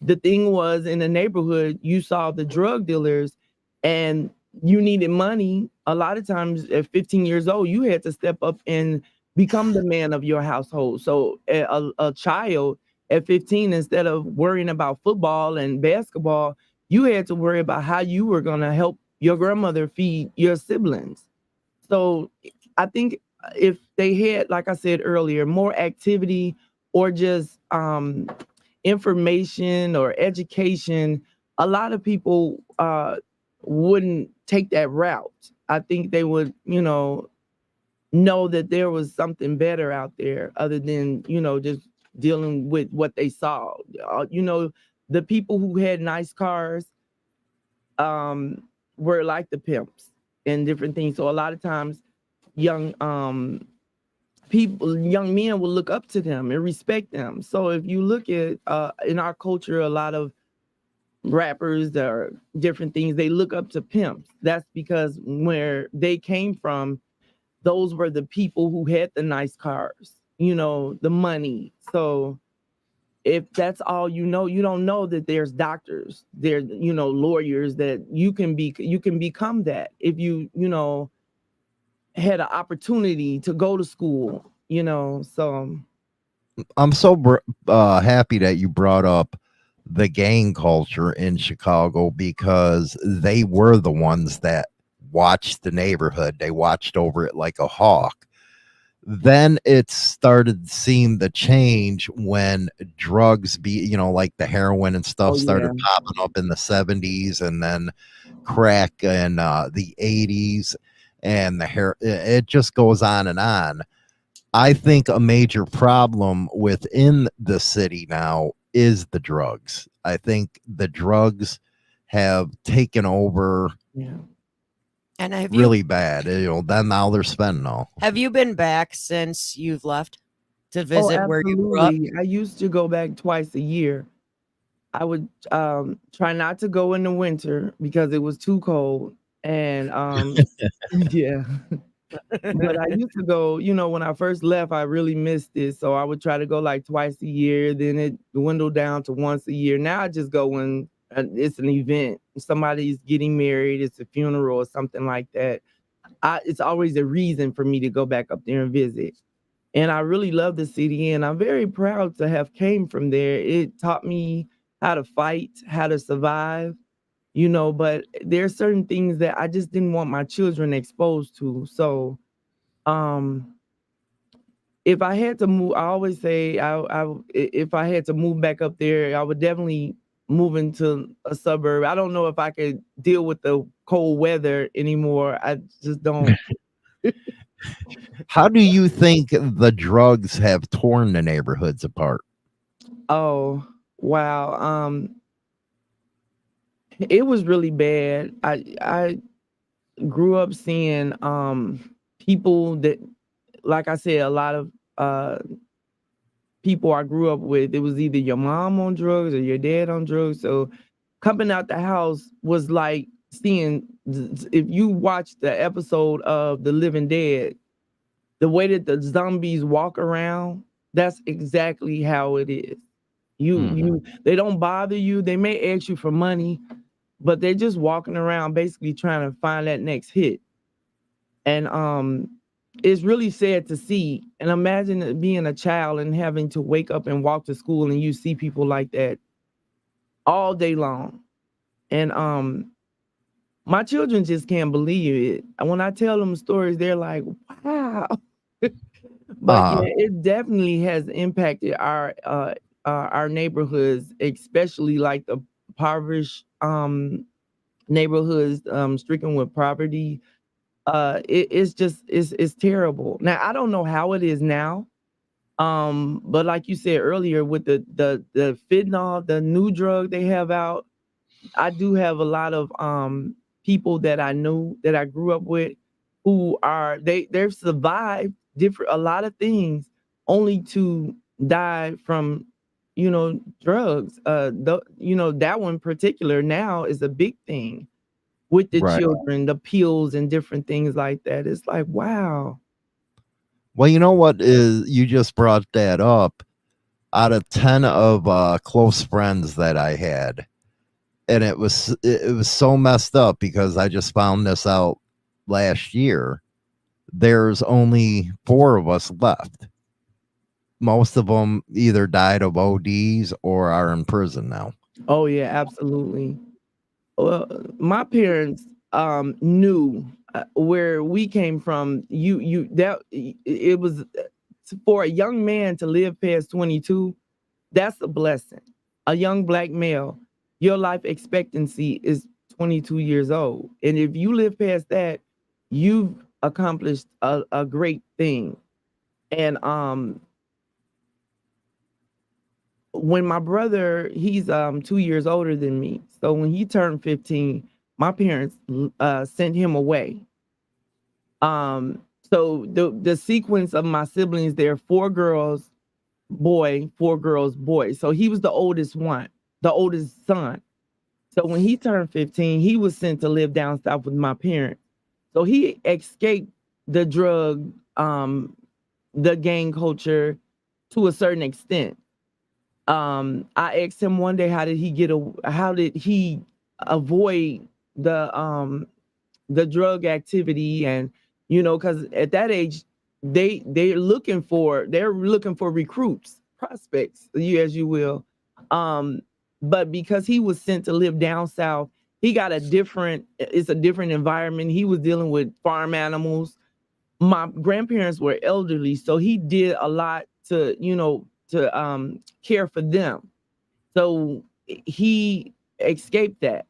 The thing was in the neighborhood, you saw the drug dealers and you needed money. A lot of times at 15 years old, you had to step up and become the man of your household. So a child at 15, instead of worrying about football and basketball, you had to worry about how you were going to help your grandmother feed your siblings. So I think if they had, like I said earlier, more activity or just information or education, a lot of people wouldn't take that route. I think they would, know that there was something better out there other than, just dealing with what they saw. The people who had nice cars um, were like the pimps and different things. So a lot of times young young men will look up to them and respect them. So if you look at in our culture, a lot of rappers or different things, they look up to pimps. That's because where they came from, those were the people who had the nice cars, the money. So if that's all you don't know that there's doctors, there, lawyers, that you can become that if you had an opportunity to go to school, so I'm so happy that you brought up the gang culture in Chicago, because they were the ones that watched the neighborhood. They watched over it like a hawk. Then it started seeing the change when drugs, like the heroin and stuff, started popping up in the 70s, and then crack in the 80s, and it just goes on and on. I think a major problem within the city now is the drugs. I think the drugs have taken over And have really bad. Then now they're fentanyl. Have you been back since you've left to visit where you grew up? I used to go back twice a year. I would try not to go in the winter because it was too cold. And yeah. But I used to go, when I first left, I really missed it. So I would try to go like twice a year. Then it dwindled down to once a year. Now I just go when it's an event. Somebody's getting married, it's a funeral or something like that. It's always a reason for me to go back up there and visit. And I really love the city, and I'm very proud to have came from there. It taught me how to fight, how to survive, but there are certain things that I just didn't want my children exposed to. So if I had to move, I always say if I had to move back up there, I would definitely move into a suburb. I don't know if I could deal with the cold weather anymore. I just don't. How do you think the drugs have torn the neighborhoods apart? Oh, wow. It was really bad. I grew up seeing people that, like I said, a lot of people I grew up with, it was either your mom on drugs or your dad on drugs. So coming out the house was like seeing, if you watch the episode of The Living Dead, the way that the zombies walk around, that's exactly how it is. They don't bother you. They may ask you for money, but they're just walking around basically trying to find that next hit. And it's really sad to see. And imagine being a child and having to wake up and walk to school and you see people like that all day long. And my children just can't believe it. When I tell them stories, they're like, wow. But yeah, it definitely has impacted our neighborhoods, especially like the impoverished neighborhoods stricken with poverty. It's terrible. Now I don't know how it is now, but like you said earlier, with the fentanyl, the new drug they have out, I do have a lot of people that I knew, that I grew up with, who are they've survived a lot of things, only to die from drugs. That one in particular now is a big thing with the children, the pills and different things like that. It's like, wow. Well, you know what is, you just brought that up. Out of 10 of close friends that I had, and it was so messed up because I just found this out last year. There's only 4 of us left. Most of them either died of ODs or are in prison now. Oh yeah, absolutely. Well, my parents knew where we came from. It was, for a young man to live past 22, that's a blessing. A young black male, your life expectancy is 22 years old. And if you live past that, you've accomplished a great thing. And when my brother, he's 2 years older than me. So when he turned 15, my parents sent him away. So the sequence of my siblings, there are 4 girls, boy, 4 girls, boy. So he was the oldest one, the oldest son. So when he turned 15, he was sent to live down south with my parents. So he escaped the drug, the gang culture to a certain extent. I asked him one day, how did he avoid the drug activity? And because at that age they're looking for recruits, prospects, as you will. But because he was sent to live down south, he got a different environment. He was dealing with farm animals. My grandparents were elderly, so he did a lot to care for them. So he escaped that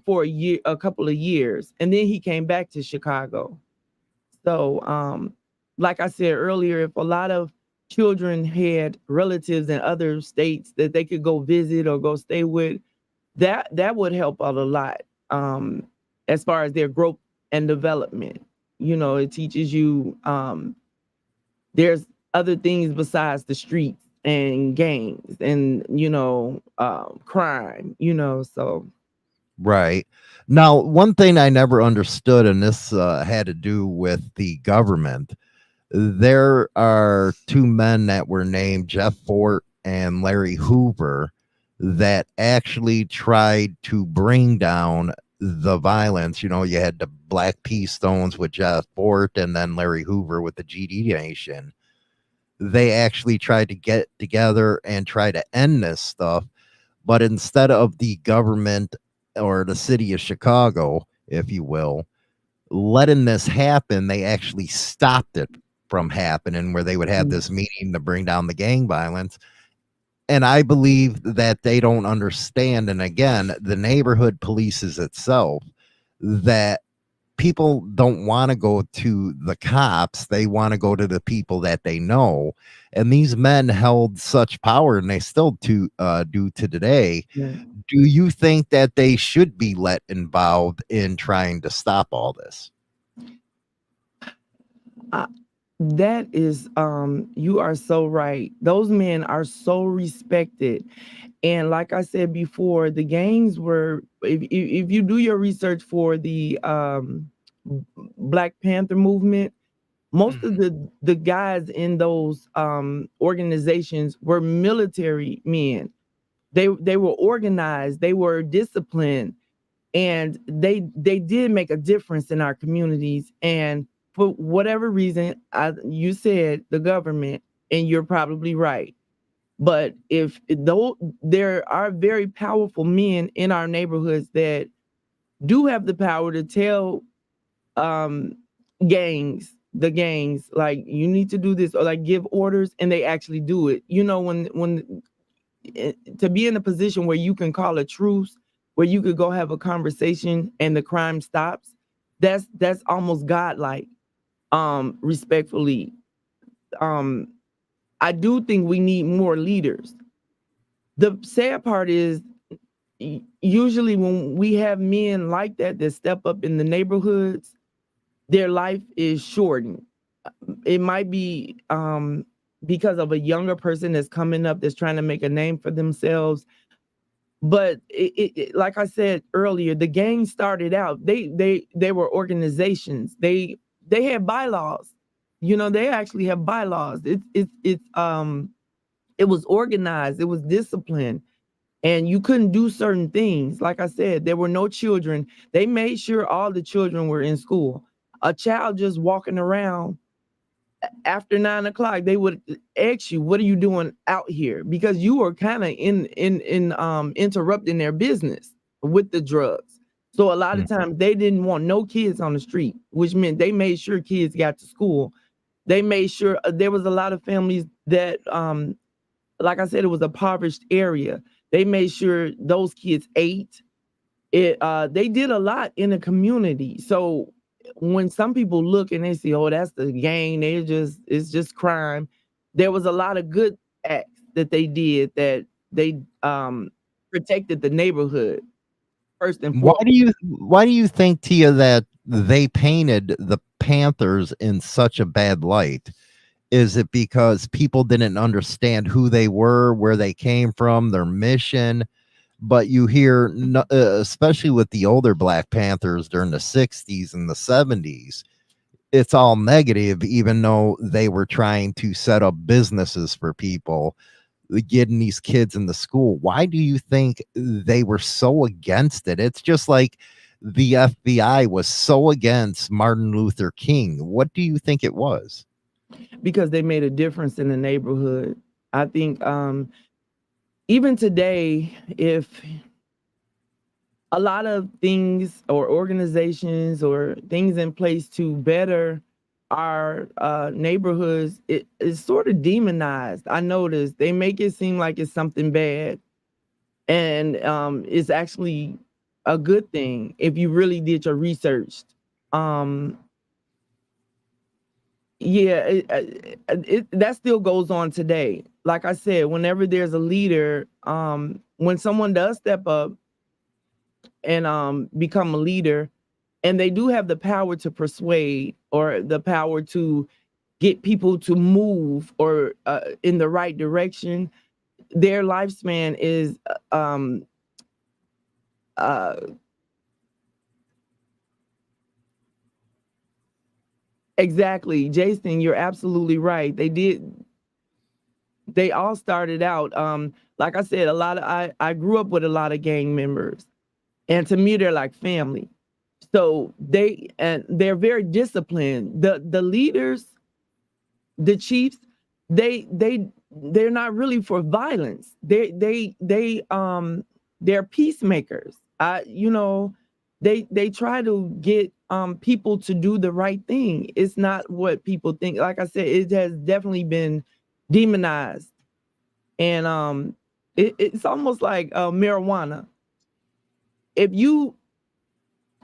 for a couple of years, and then he came back to Chicago. So like I said earlier, if a lot of children had relatives in other states that they could go visit or go stay with, that would help out a lot, as far as their growth and development. It teaches you there's other things besides the streets and gangs and crime, so. Right. Now, one thing I never understood, and this had to do with the government. There are two men that were named Jeff Fort and Larry Hoover that actually tried to bring down the violence. You had the Black P Stones with Jeff Fort and then Larry Hoover with the GD Nation. They actually tried to get together and try to end this stuff. But instead of the government or the city of Chicago, if you will, letting this happen, they actually stopped it from happening, where they would have this meeting to bring down the gang violence. And I believe that they don't understand. And again, the neighborhood polices itself, that people don't want to go to the cops. They want to go to the people that they know. And these men held such power, and they still do to today. Yeah. Do you think that they should be let involved in trying to stop all this? That is, you are so right. Those men are so respected. And like I said before, the gangs were, if you do your research for the Black Panther movement, most of the guys in those organizations were military men. They were organized, they were disciplined, and they did make a difference in our communities. And for whatever reason, you said the government, and you're probably right. But though there are very powerful men in our neighborhoods that do have the power to tell the gangs, like, you need to do this, or like give orders, and they actually do it. When to be in a position where you can call a truce, where you could go have a conversation and the crime stops, that's almost godlike. Respectfully, I do think we need more leaders. The sad part is, usually when we have men like that step up in the neighborhoods, their life is shortened. It might be because of a younger person that's coming up, that's trying to make a name for themselves. But it like I said earlier, the gang started out, they were organizations. They had bylaws. They actually have bylaws. It was organized, it was disciplined, and you couldn't do certain things. Like I said, there were no children. They made sure all the children were in school. A child just walking around after 9 o'clock, they would ask you, what are you doing out here? Because you were kind of interrupting their business with the drugs. So a lot of times they didn't want no kids on the street, which meant they made sure kids got to school. They made sure there was a lot of families that, like I said, it was a impoverished area. They made sure those kids ate. They did a lot in the community. So when some people look and they see, oh, that's the gang, it's just crime, there was a lot of good acts that they did, that they protected the neighborhood first and foremost. Why do you think, Tia, that they painted the Panthers in such a bad light? Is it because people didn't understand who they were, where they came from, their mission? But you hear, especially with the older Black Panthers during the 60s and the 70s, it's all negative, even though they were trying to set up businesses for people, getting these kids in the school. Why do you think they were so against it? It's just like the FBI was so against Martin Luther King. What do you think it was? Because they made a difference in the neighborhood. I think even today, if a lot of things or organizations or things in place to better our neighborhoods, it is sort of demonized. I noticed they make it seem like it's something bad, and it's actually a good thing if you really did your research. Yeah, that still goes on today. Like I said, whenever there's a leader, when someone does step up and become a leader, and they do have the power to persuade or the power to get people to move or in the right direction, their lifespan is exactly. Jason, you're absolutely right. They all started out like I said, I grew up with a lot of gang members, and to me they're like family. So they're very disciplined. The leaders, the chiefs, they're not really for violence. They're peacemakers. They try to get people to do the right thing. It's not what people think. Like I said, it has definitely been demonized, and it's almost like marijuana. If you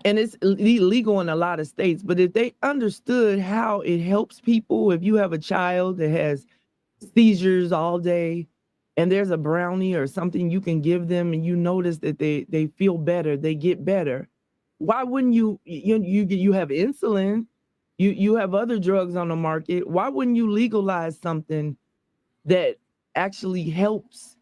And it's illegal in a lot of states, but if they understood how it helps people, if you have a child that has seizures all day and there's a brownie or something you can give them and you notice that they feel better, they get better. Why wouldn't you have insulin, you have other drugs on the market. Why wouldn't you legalize something that actually helps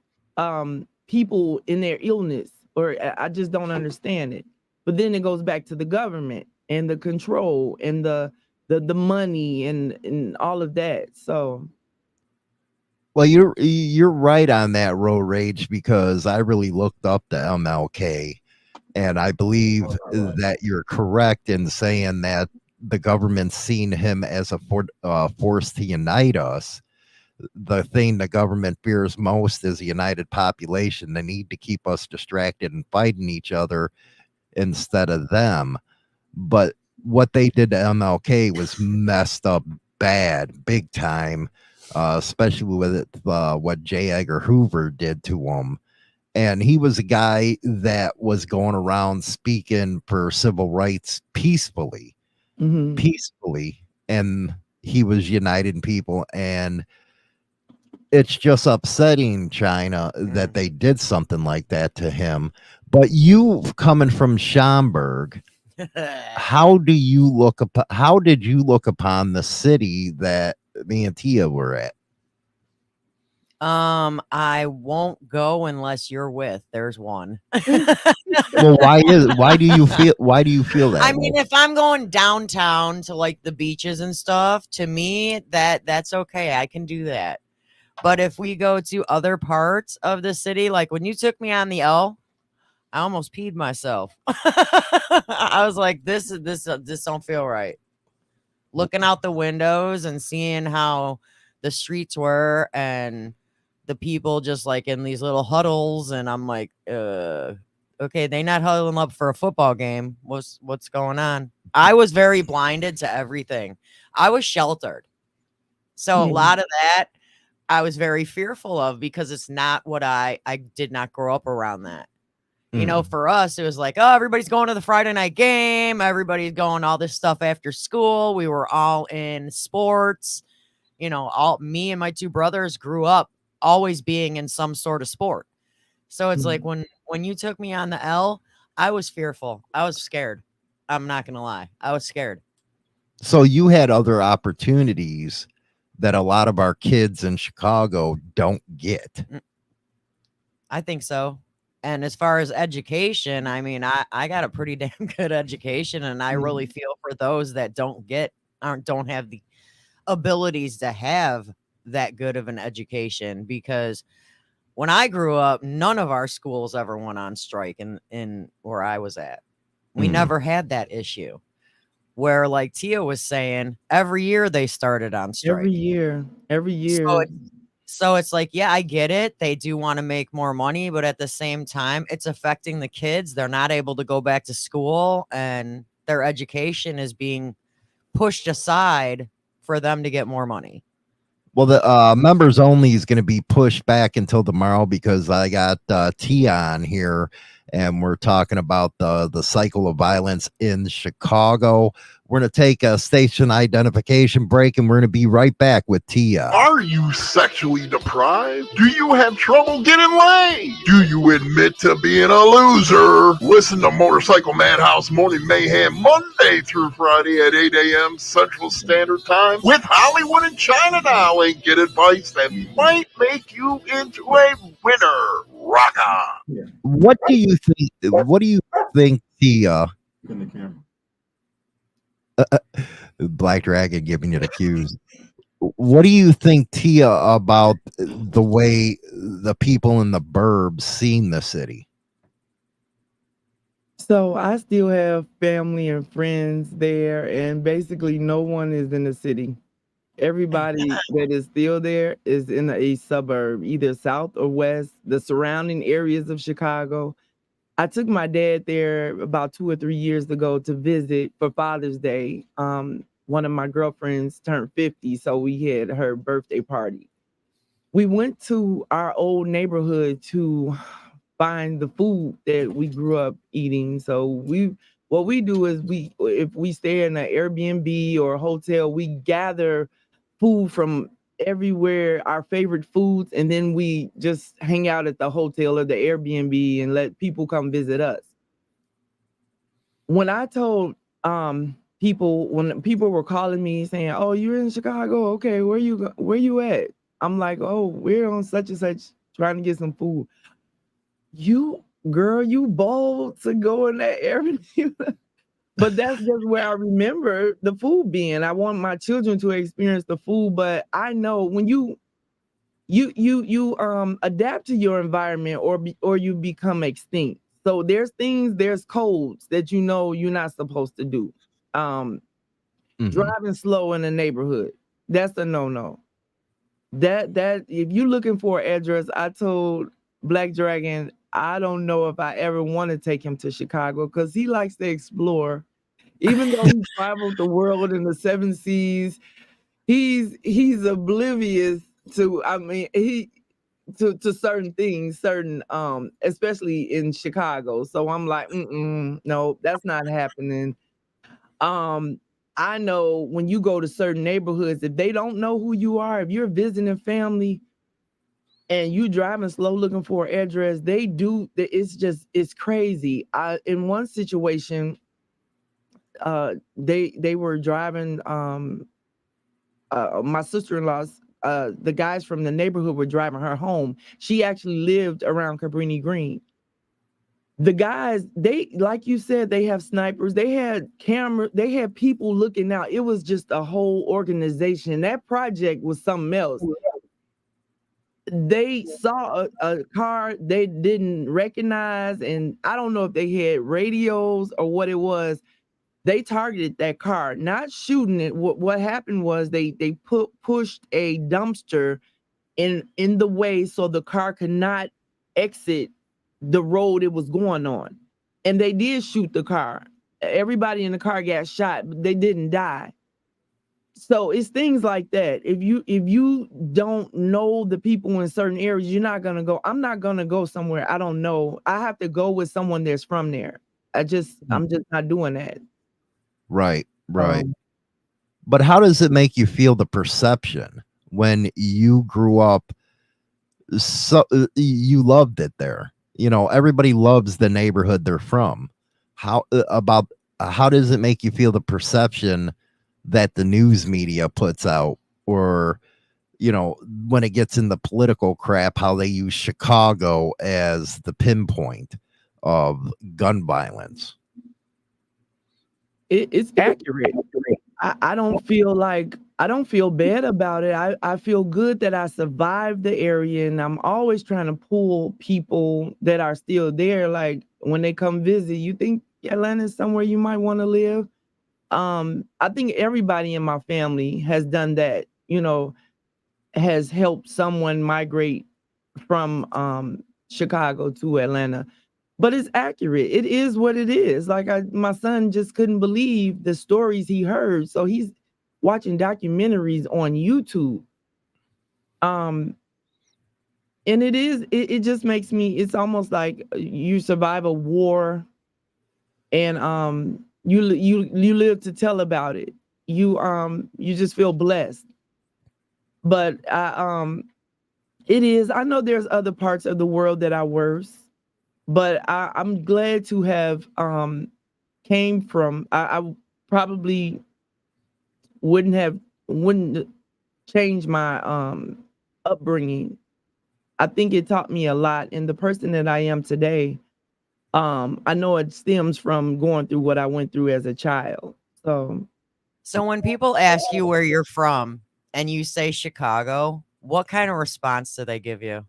people in their illness? Or I just don't understand it. But then it goes back to the government and the control and the money and all of that. So, Well, you're right on that, Road Rage, because I really looked up the MLK, and I believe that you're correct in saying that the government's seen him as a force to unite us. The thing the government fears most is a united population. The need to keep us distracted and fighting each other instead of them. But what they did to MLK was messed up bad, big time, especially with what J. Edgar Hoover did to him. And he was a guy that was going around speaking for civil rights peacefully, and he was uniting people. And it's just upsetting, China, that they did something like that to him. But you coming from Schaumburg, how did you look upon the city that me and Tia were at? I won't go unless you're with. There's one. Well, why do you feel that? I mean, if I'm going downtown to like the beaches and stuff, to me that's okay. I can do that. But if we go to other parts of the city, like when you took me on the L, I almost peed myself. I was like, this don't feel right. Looking out the windows and seeing how the streets were and the people just like in these little huddles, and I'm like, okay, they not huddling up for a football game. What's going on? I was very blinded to everything. I was sheltered. So a lot of that I was very fearful of, because it's not what I did not grow up around that. You know, for us, it was like, oh, everybody's going to the Friday night game. Everybody's going all this stuff after school. We were all in sports. You know, me and my two brothers grew up always being in some sort of sport. So it's like when you took me on the L, I was fearful. I was scared. I'm not going to lie. I was scared. So you had other opportunities that a lot of our kids in Chicago don't get. I think so. And as far as education, I mean, I got a pretty damn good education, and I really feel for those that don't get don't have the abilities to have that good of an education, because when I grew up, none of our schools ever went on strike in where I was at. We never had that issue where, like Tia was saying, every year they started on strike. Every year. So it's like, yeah, I get it. They do want to make more money, but at the same time, it's affecting the kids. They're not able to go back to school, and their education is being pushed aside for them to get more money. Well, the members only is going to be pushed back until tomorrow, because I got Tia on here, and we're talking about the cycle of violence in Chicago. We're going to take a station identification break, and we're going to be right back with Tia. Are you sexually deprived? Do you have trouble getting laid? Do you admit to being a loser? Listen to Motorcycle Madhouse Morning Mayhem Monday through Friday at 8 a.m. Central Standard Time with Hollywood and China Doll, and get advice that might make you into a winner. Rock on. What do you think? What do you think, Tia? In the camera. Black Dragon giving you the cues. What do you think, Tia, about the way the people in the burbs seen the city? So I still have family and friends there, and basically no one is in the city. Everybody that is still there is in a suburb, either south or west, the surrounding areas of Chicago. I took my dad there about 2 or 3 years ago to visit for Father's Day. One of my girlfriends turned 50, so we had her birthday party. We went to our old neighborhood to find the food that we grew up eating. So what we do is if we stay in an Airbnb or a hotel, we gather food from everywhere, our favorite foods, and then we just hang out at the hotel or the Airbnb and let people come visit us. When I told people, when people were calling me saying, "Oh, you're in Chicago? Okay, where you at?" I'm like, "Oh, we're on such and such trying to get some food." You bold to go in that area. But that's just where I remember the food being. I want my children to experience the food, but I know when you adapt to your environment, or you become extinct. So there's codes that you know you're not supposed to do. Driving slow in the neighborhood, that's a no-no. That if you're looking for an address, I told Black Dragon, I don't know if I ever want to take him to Chicago, because he likes to explore. Even though he traveled the world in the 7 seas, he's oblivious to, to certain things, especially in Chicago. So I'm like, no, that's not happening. I know when you go to certain neighborhoods, if they don't know who you are, if you're visiting family and you driving slow looking for an address, it's crazy. In one situation, they were driving, my sister-in-law's, the guys from the neighborhood were driving her home. She actually lived around Cabrini Green. The guys, like you said, they have snipers, they had cameras, they had people looking out. It was just a whole organization. That project was something else. They saw a car they didn't recognize, and I don't know if they had radios or what it was. They targeted that car, not shooting it. What happened was they pushed a dumpster in the way so the car could not exit the road it was going on. And they did shoot the car. Everybody in the car got shot, but they didn't die. So it's things like that. If you don't know the people in certain areas, you're not gonna go. I'm not gonna go somewhere I don't know. I have to go with someone that's from there. I'm just not doing that. Right. But how does it make you feel, the perception, when you grew up, so you loved it there? You know, everybody loves the neighborhood they're from. How does it make you feel, the perception that the news media puts out, or, you know, when it gets in the political crap, how they use Chicago as the pinpoint of gun violence? It's accurate. I don't feel like I don't feel bad about it. I feel good that I survived the area, and I'm always trying to pull people that are still there. Like when they come visit, you think Atlanta's somewhere you might want to live? I think everybody in my family has done that, has helped someone migrate from Chicago to Atlanta. But it's accurate. It is what it is. Like my son just couldn't believe the stories he heard. So he's watching documentaries on YouTube. Um, and it just makes me, it's almost like you survive a war and you live to tell about it. You just feel blessed. But I know there's other parts of the world that are worse, but I'm glad to have came from. I probably wouldn't change my upbringing. I think it taught me a lot, and the person that I am today, I know it stems from going through what I went through as a child. So when people ask you where you're from and you say Chicago, what kind of response do they give you?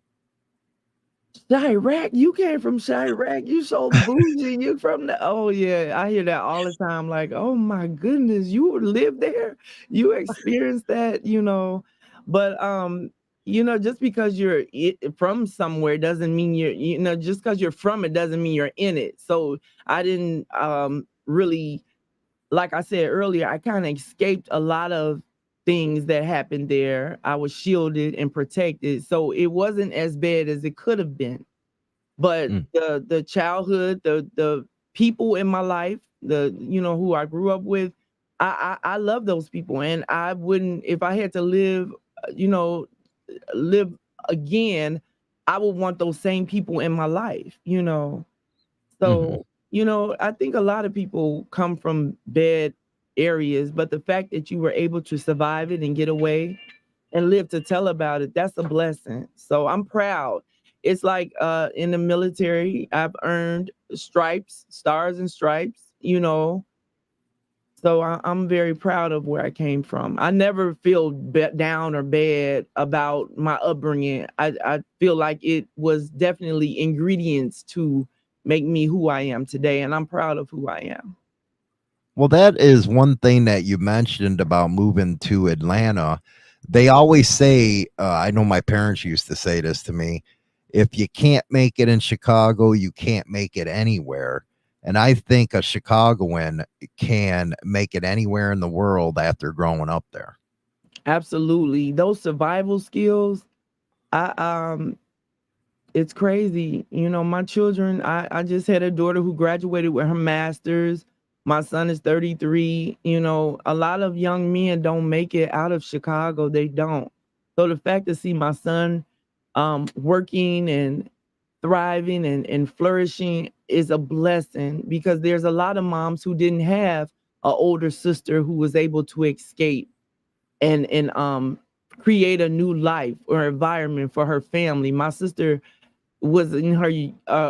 Chirac, you came from Chirac. You so bougie. You from the oh yeah, I hear that all the time. Like, oh my goodness, you live there, you experienced that, But just because you're from somewhere doesn't mean just because you're from it doesn't mean you're in it. So I didn't really, like I said earlier, I kind of escaped a lot of things that happened there. I was shielded and protected, so it wasn't as bad as it could have been. But the childhood, the people in my life, who I grew up with, I love those people, and I wouldn't, if I had to live again, I would want those same people in my life. So I think a lot of people come from bad areas, but the fact that you were able to survive it and get away and live to tell about it, that's a blessing. So I'm proud. It's like in the military, I've earned stars and stripes, So I'm very proud of where I came from. I never feel down or bad about my upbringing. I feel like it was definitely ingredients to make me who I am today, and I'm proud of who I am. Well, that is one thing that you mentioned about moving to Atlanta. They always say, I know my parents used to say this to me, if you can't make it in Chicago, you can't make it anywhere. And I think a Chicagoan can make it anywhere in the world after growing up there. Absolutely. Those survival skills, it's crazy. My children, I just had a daughter who graduated with her master's. My son is 33. A lot of young men don't make it out of Chicago. They don't. So the fact to see my son working and thriving and flourishing is a blessing, because there's a lot of moms who didn't have an older sister who was able to escape and create a new life or environment for her family. My sister was in her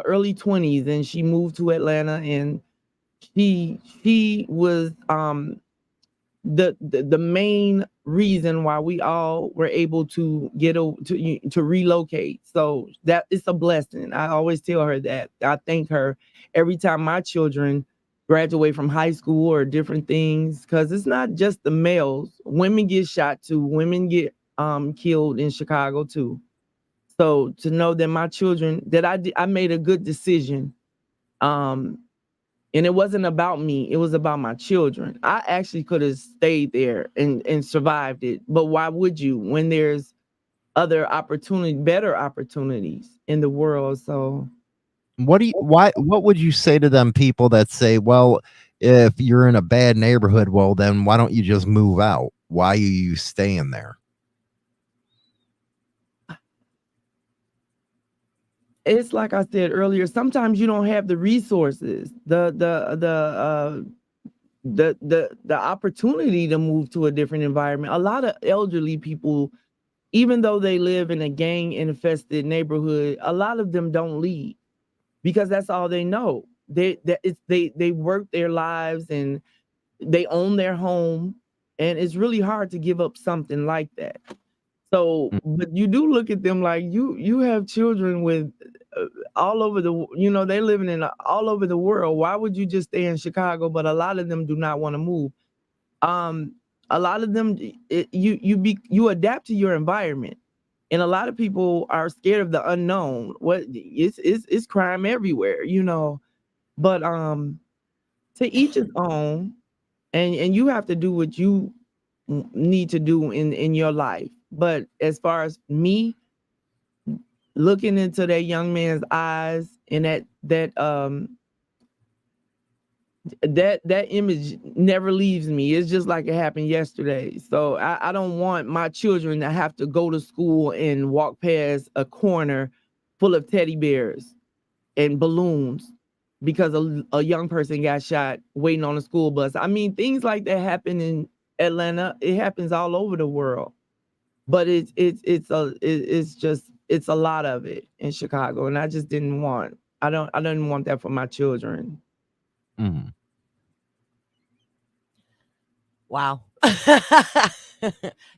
early 20s and she moved to Atlanta, and she was the main reason why we all were able to get to relocate. So that it's a blessing. I always tell her that. I thank her every time my children graduate from high school or different things, because it's not just the males. Women get shot too. Women get killed in Chicago too. So to know that my children, that I made a good decision. And it wasn't about me. It was about my children. I actually could have stayed there and survived it. But why would you when there's better opportunities in the world? So what would you say to them people that say, well, if you're in a bad neighborhood, well, then why don't you just move out? Why are you staying there? It's like I said earlier, sometimes you don't have the resources, the opportunity to move to a different environment. A lot of elderly people, even though they live in a gang infested neighborhood, a lot of them don't leave because that's all they know. They work their lives and they own their home, And it's really hard to give up something like that. So, but you do look at them like you have children with all over the, they living in all over the world. Why would you just stay in Chicago? But a lot of them do not want to move. A lot of them, you adapt to your environment, and a lot of people are scared of the unknown. It's crime everywhere, but to each his own, and you have to do what you need to do in your life. But as far as me looking into that young man's eyes and that image never leaves me. It's just like it happened yesterday. So I don't want my children to have to go to school and walk past a corner full of teddy bears and balloons because a young person got shot waiting on a school bus. I mean, things like that happen in Atlanta. It happens all over the world, but it's a lot of it in Chicago, and I just didn't want. I didn't want that for my children. Mm-hmm. Wow.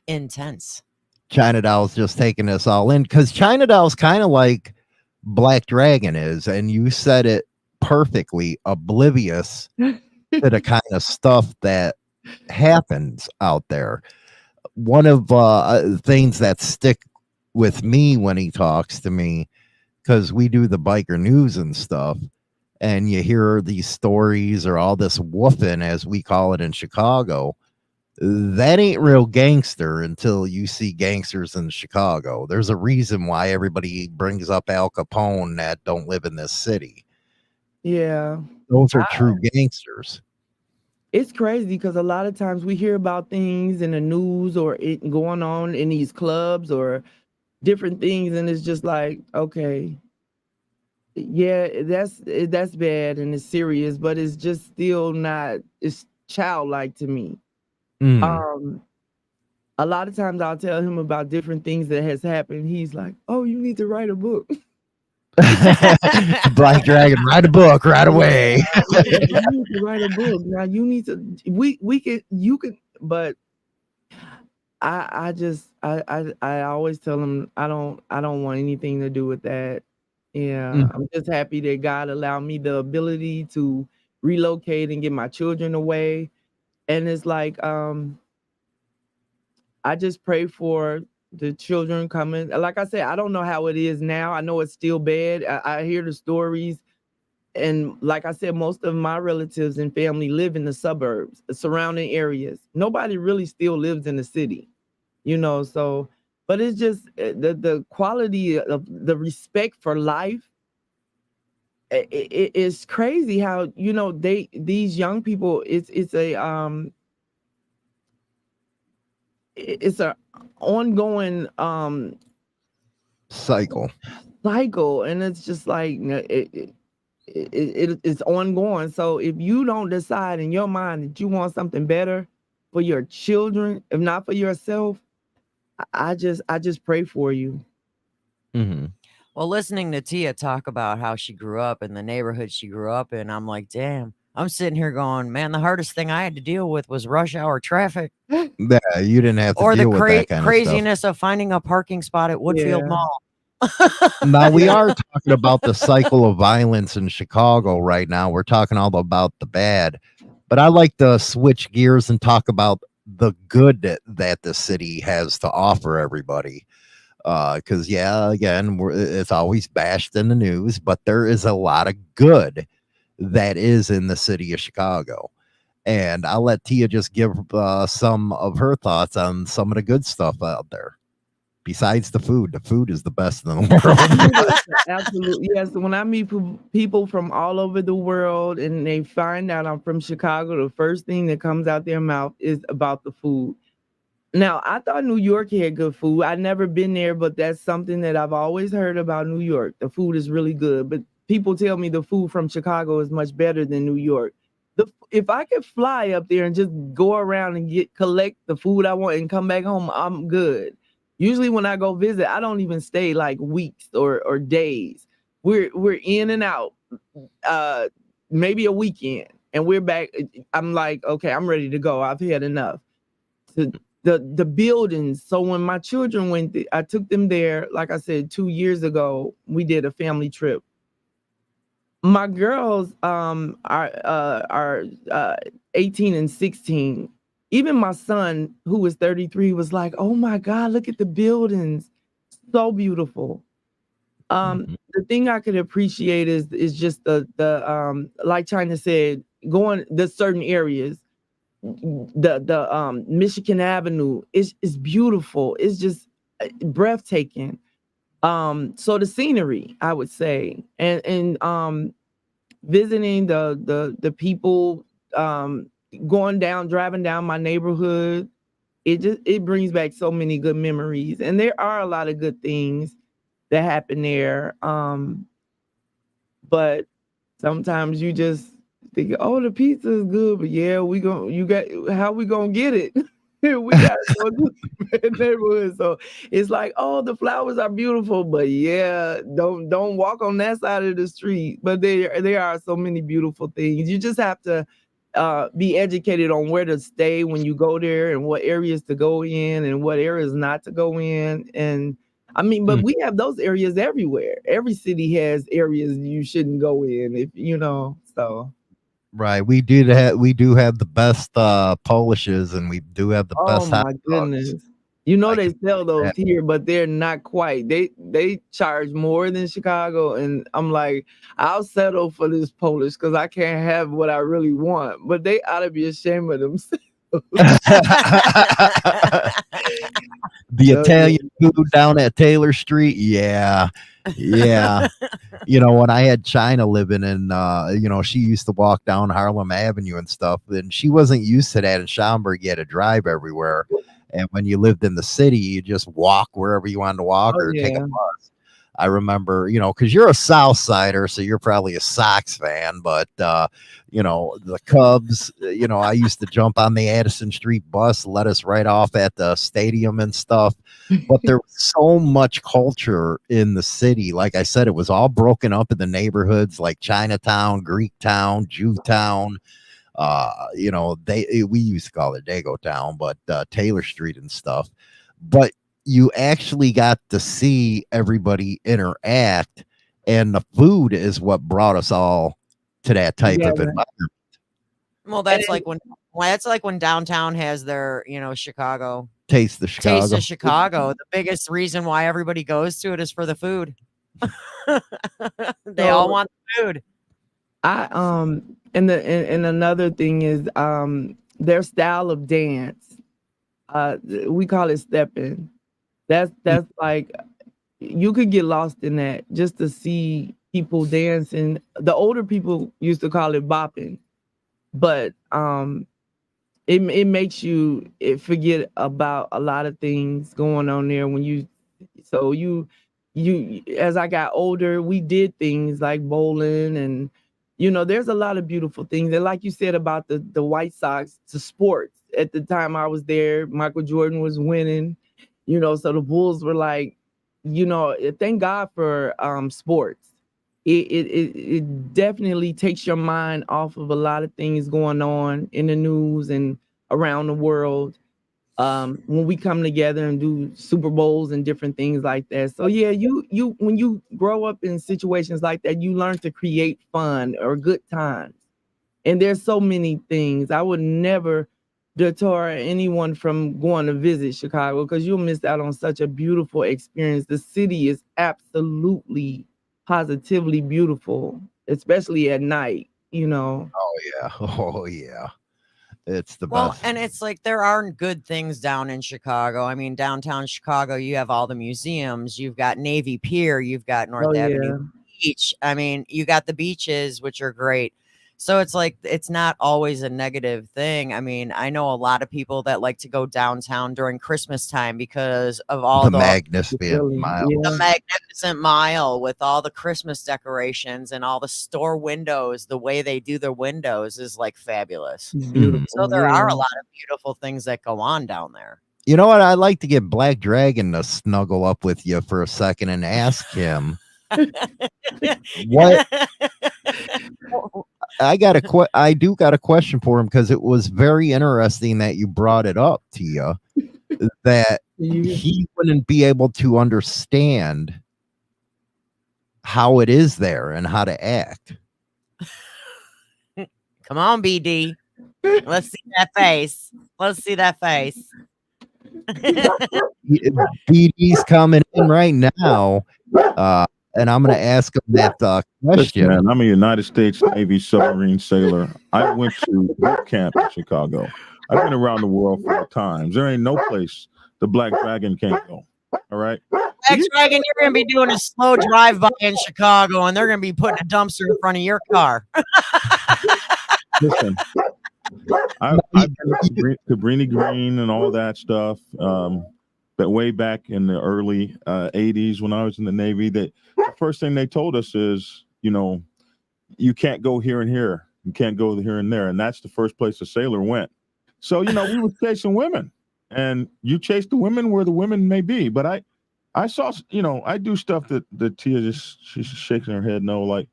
Intense. China Doll's just taking us all in because China Doll's kind of like Black Dragon is, and you said it perfectly, oblivious to the kind of stuff that happens out there. One of things that stick with me when he talks to me, because we do the biker news and stuff, and you hear these stories or all this woofing, as we call it in Chicago, that ain't real gangster until you see gangsters in Chicago. There's a reason why everybody brings up Al Capone that don't live in this city. Yeah. Those are true gangsters. It's crazy because a lot of times we hear about things in the news or it going on in these clubs or different things, and it's just like, okay, yeah, that's bad and it's serious, but it's just still not, it's childlike to me. A lot of times I'll tell him about different things that has happened. He's like, oh, you need to write a book. Black Dragon, write a book right away. You need to write a book. Now you need to, you can, but I always tell him I don't want anything to do with that. Yeah. I'm just happy that God allowed me the ability to relocate and get my children away. And it's like, I just pray for the children coming. Like I said, I don't know how it is now. I know it's still bad. I hear the stories. And like I said, most of my relatives and family live in the suburbs, the surrounding areas. Nobody really still lives in the city, so, but it's just the quality of the respect for life. It is crazy how, these young people, it's a ongoing cycle, and it's just like it's ongoing. So if you don't decide in your mind that you want something better for your children, if not for yourself, I just pray for you. Mm-hmm. Well, listening to Tia talk about how she grew up in the neighborhood she grew up in, I'm like, damn, I'm sitting here going, man, the hardest thing I had to deal with was rush hour traffic. Yeah, you didn't have to or deal the with that kind craziness of finding a parking spot at Woodfield Mall. Now we are talking about the cycle of violence in Chicago right now. We're talking all about the bad, but I like to switch gears and talk about the good that the city has to offer everybody. Because again, it's always bashed in the news, but there is a lot of good that is in the city of Chicago. And I'll let Tia just give some of her thoughts on some of the good stuff out there. Besides the food is the best in the world. Absolutely. Yes. When I meet people from all over the world and they find out I'm from Chicago, the first thing that comes out their mouth is about the food. Now, I thought New York had good food. I've never been there, but that's something that I've always heard about New York. The food is really good, but people tell me the food from Chicago is much better than New York. If I could fly up there and just go around and collect the food I want and come back home, I'm good. Usually when I go visit, I don't even stay like weeks or days. We're in and out, maybe a weekend, and we're back. I'm like, okay, I'm ready to go. I've had enough. the buildings. So when my children went, I took them there. Like I said, 2 years ago, we did a family trip. My girls are 18 and 16. Even my son, who was 33, was like, "Oh my God, look at the buildings, so beautiful." The thing I could appreciate is just the like China said, going the certain areas. The Michigan Avenue is beautiful. It's just breathtaking. So the scenery, I would say, and visiting the people, driving down my neighborhood, it brings back so many good memories. And there are a lot of good things that happen there. But sometimes you just think, oh, the pizza is good, but yeah, how we gonna get it? We got to go to the neighborhood. So it's like, oh, the flowers are beautiful, but yeah, don't walk on that side of the street. But there are so many beautiful things. You just have to be educated on where to stay when you go there, and what areas to go in and what areas not to go in. And I mean, but we have those areas everywhere. Every city has areas you shouldn't go in, if you know. So Right. We do have the best polishes, and we do have the best hot my dogs. goodness. You know, I they can sell say those that. here, but they're not quite. They charge more than Chicago, and I'm like, I'll settle for this Polish because I can't have what I really want. But they ought to be ashamed of themselves. The Italian food down at Taylor Street. Yeah. Yeah. When I had China living in, she used to walk down Harlem Avenue and stuff, and she wasn't used to that in Schaumburg. You had to drive everywhere. And when you lived in the city, you just walk wherever you wanted to walk or take a bus. I remember, because you're a South Sider, so you're probably a Sox fan, but, the Cubs, I used to jump on the Addison Street bus, let us right off at the stadium and stuff. But there was so much culture in the city. Like I said, it was all broken up in the neighborhoods like Chinatown, Greektown, Jewtown. We used to call it Dago Town, but Taylor Street and stuff. But you actually got to see everybody interact, and the food is what brought us all to that type of environment. Well, that's like when downtown has their, Chicago Taste of Chicago. Taste of Chicago. The biggest reason why everybody goes to it is for the food. They all want the food. And another thing is their style of dance. We call it stepping. That's like, you could get lost in that just to see people dancing. The older people used to call it bopping, but it makes you forget about a lot of things going on there when you as I got older, we did things like bowling, and there's a lot of beautiful things. And like you said about the White Sox, to sports. At the time I was there, Michael Jordan was winning, so the Bulls were like, thank God for sports. It definitely takes your mind off of a lot of things going on in the news and around the world. When we come together and do Super Bowls and different things like that. So yeah, you when you grow up in situations like that, you learn to create fun or good times. And there's so many things. I would never deter anyone from going to visit Chicago, because you'll miss out on such a beautiful experience. The city is absolutely, positively beautiful, especially at night, Oh yeah. It's the Well, best. and it's like there are good things down in Chicago. I mean, downtown Chicago, you have all the museums. You've got Navy Pier. You've got North Avenue Beach. I mean, you got the beaches, which are great. So it's like, it's not always a negative thing. I mean, I know a lot of people that like to go downtown during Christmas time because of all the Magnificent Mile. The Magnificent Mile with all the Christmas decorations and all the store windows. The way they do their windows is like fabulous. Beautiful. So there are a lot of beautiful things that go on down there. You know what? I'd like to get Black Dragon to snuggle up with you for a second and ask him what I do got a question for him because it was very interesting that you brought it up, Tia, that he wouldn't be able to understand how it is there and how to act. Come on, BD. Let's see that face. Let's see that face. BD's coming in right now, and I'm going to ask him that question. Man, I'm a United States Navy submarine sailor. I went to boot camp in Chicago. I've been around the world 4 times. There ain't no place the Black Dragon can't go. All right. Black Dragon, you're going to be doing a slow drive-by in Chicago, and they're going to be putting a dumpster in front of your car. Listen, I've been to Cabrini Green and all that stuff. But way back in the early 80s when I was in the Navy, that the first thing they told us is, you can't go here and here. You can't go here and there. And that's the first place a sailor went. So, we were chasing women, and you chase the women where the women may be. But I saw, I do stuff that Tia she's shaking her head no. Like,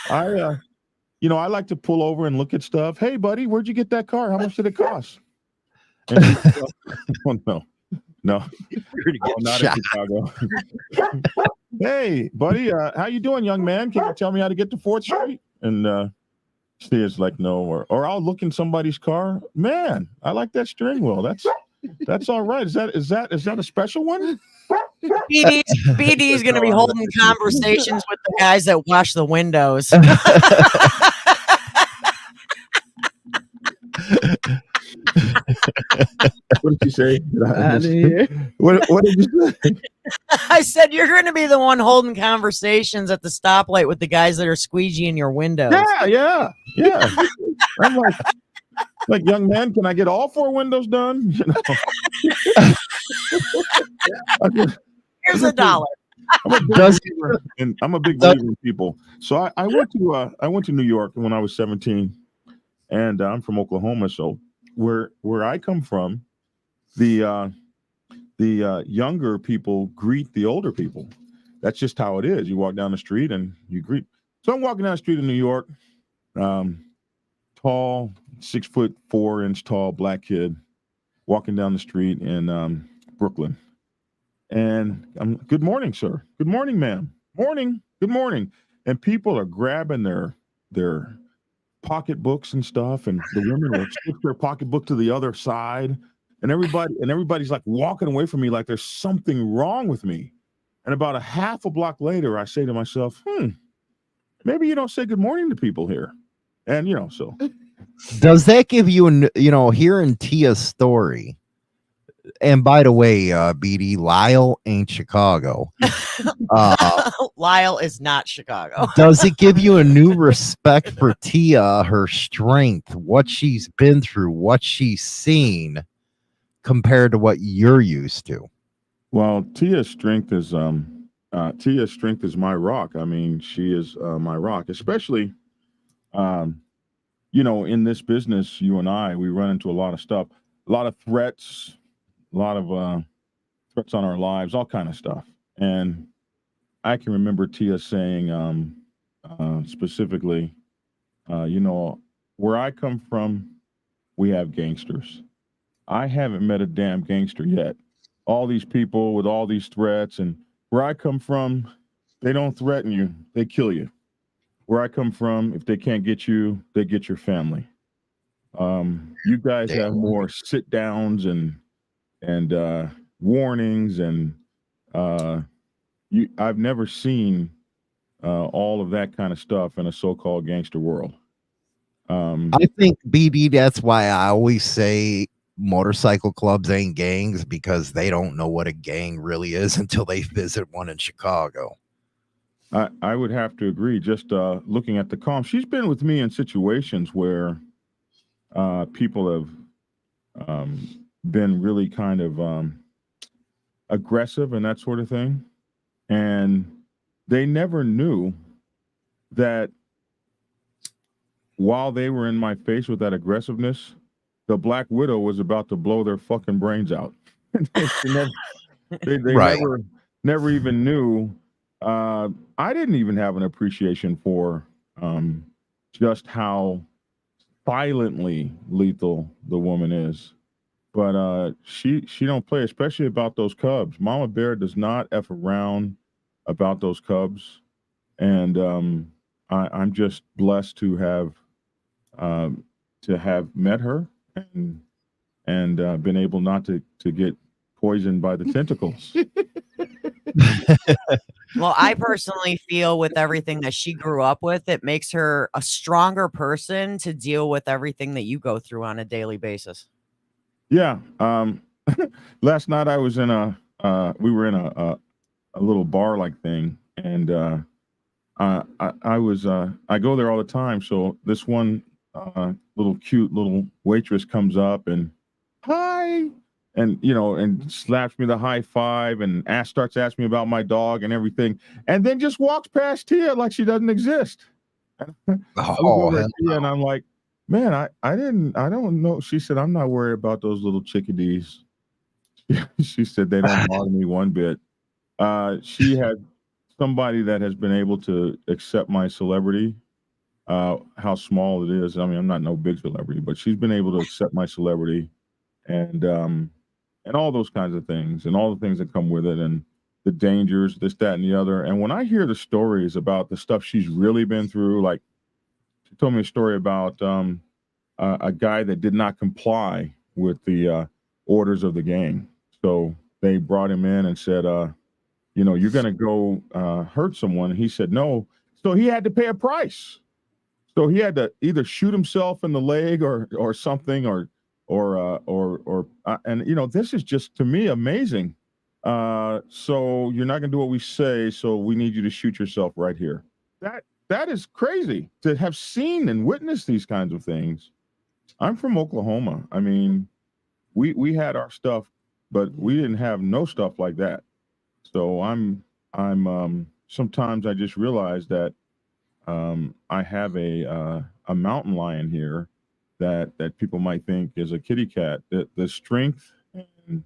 I like to pull over and look at stuff. Hey, buddy, where'd you get that car? How much did it cost? And oh, no, not in Chicago. Hey, buddy, how you doing, young man? Can you tell me how to get to 4th Street? And she is like, no, or I'll look in somebody's car. Man, I like that steering wheel. That's all right. Is that a special one? BD's going to be holding conversations with the guys that wash the windows. What did you say? What did you say? I said you're going to be the one holding conversations at the stoplight with the guys that are squeegeeing your windows. Yeah. I'm like, young man, can I get all 4 windows done? Here's $1. I'm a big believer in people. So I went to New York when I was 17, and I'm from Oklahoma. So where I come from, the younger people greet the older people. That's just how it is. You walk down the street and you greet. So I'm walking down the street in New York, tall, 6'4" tall black kid, walking down the street in Brooklyn. And I'm, good morning, sir. Good morning, ma'am. Morning. Good morning. And people are grabbing their pocketbooks and stuff, and the women will stick their pocketbook to the other side, and everybody's like walking away from me like there's something wrong with me. And about a half a block later, I say to myself, maybe you don't say good morning to people here. And so does that give you hearing Tia's story? And by the way, BD, Lyle ain't Chicago. Lyle is not Chicago. Does it give you a new respect for Tia, her strength, what she's been through, what she's seen, compared to what you're used to? Well, Tia's strength is my rock. I mean, she is my rock, especially, in this business. You and I, we run into a lot of stuff, a lot of threats. A lot of threats on our lives, all kind of stuff. And I can remember Tia saying specifically, where I come from, we have gangsters. I haven't met a damn gangster yet. All these people with all these threats, and where I come from, they don't threaten you, they kill you. Where I come from, if they can't get you, they get your family. You guys have more sit downs and warnings, and I've never seen all of that kind of stuff in a so-called gangster world. I think, BD, that's why I always say motorcycle clubs ain't gangs, because they don't know what a gang really is until they visit one in Chicago. I would have to agree. Just looking at the calm, she's been with me in situations where people have been really kind of aggressive and that sort of thing. And they never knew that while they were in my face with that aggressiveness, the Black Widow was about to blow their fucking brains out. they right. never even knew. I didn't even have an appreciation for just how silently lethal the woman is. But she don't play, especially about those cubs. Mama Bear does not F around about those cubs. And I'm just blessed to have met her and been able not to get poisoned by the tentacles. Well, I personally feel with everything that she grew up with, it makes her a stronger person to deal with everything that you go through on a daily basis. Yeah. Last night I was in we were in a little bar like thing, and I go there all the time. So this one little cute little waitress comes up and hi, and and slaps me the high five and starts asking me about my dog and everything, and then just walks past Tia like she doesn't exist. And I look over at Tia and I'm like, man, I don't know. She said, I'm not worried about those little chickadees. She said they don't bother me one bit. She had somebody that has been able to accept my celebrity, how small it is. I mean, I'm not no big celebrity, but she's been able to accept my celebrity and all those kinds of things and all the things that come with it and the dangers, this, that, and the other. And when I hear the stories about the stuff she's really been through, like she told me a story about a guy that did not comply with the orders of the gang. So they brought him in and said, you're going to go hurt someone. And he said no. So he had to pay a price. So he had to either shoot himself in the leg or something and this is just, to me, amazing. So you're not going to do what we say. So we need you to shoot yourself right here. That is crazy to have seen and witnessed these kinds of things. I'm from Oklahoma. I mean, we had our stuff, but we didn't have no stuff like that. So I'm sometimes I just realize that I have a mountain lion here that people might think is a kitty cat. The strength and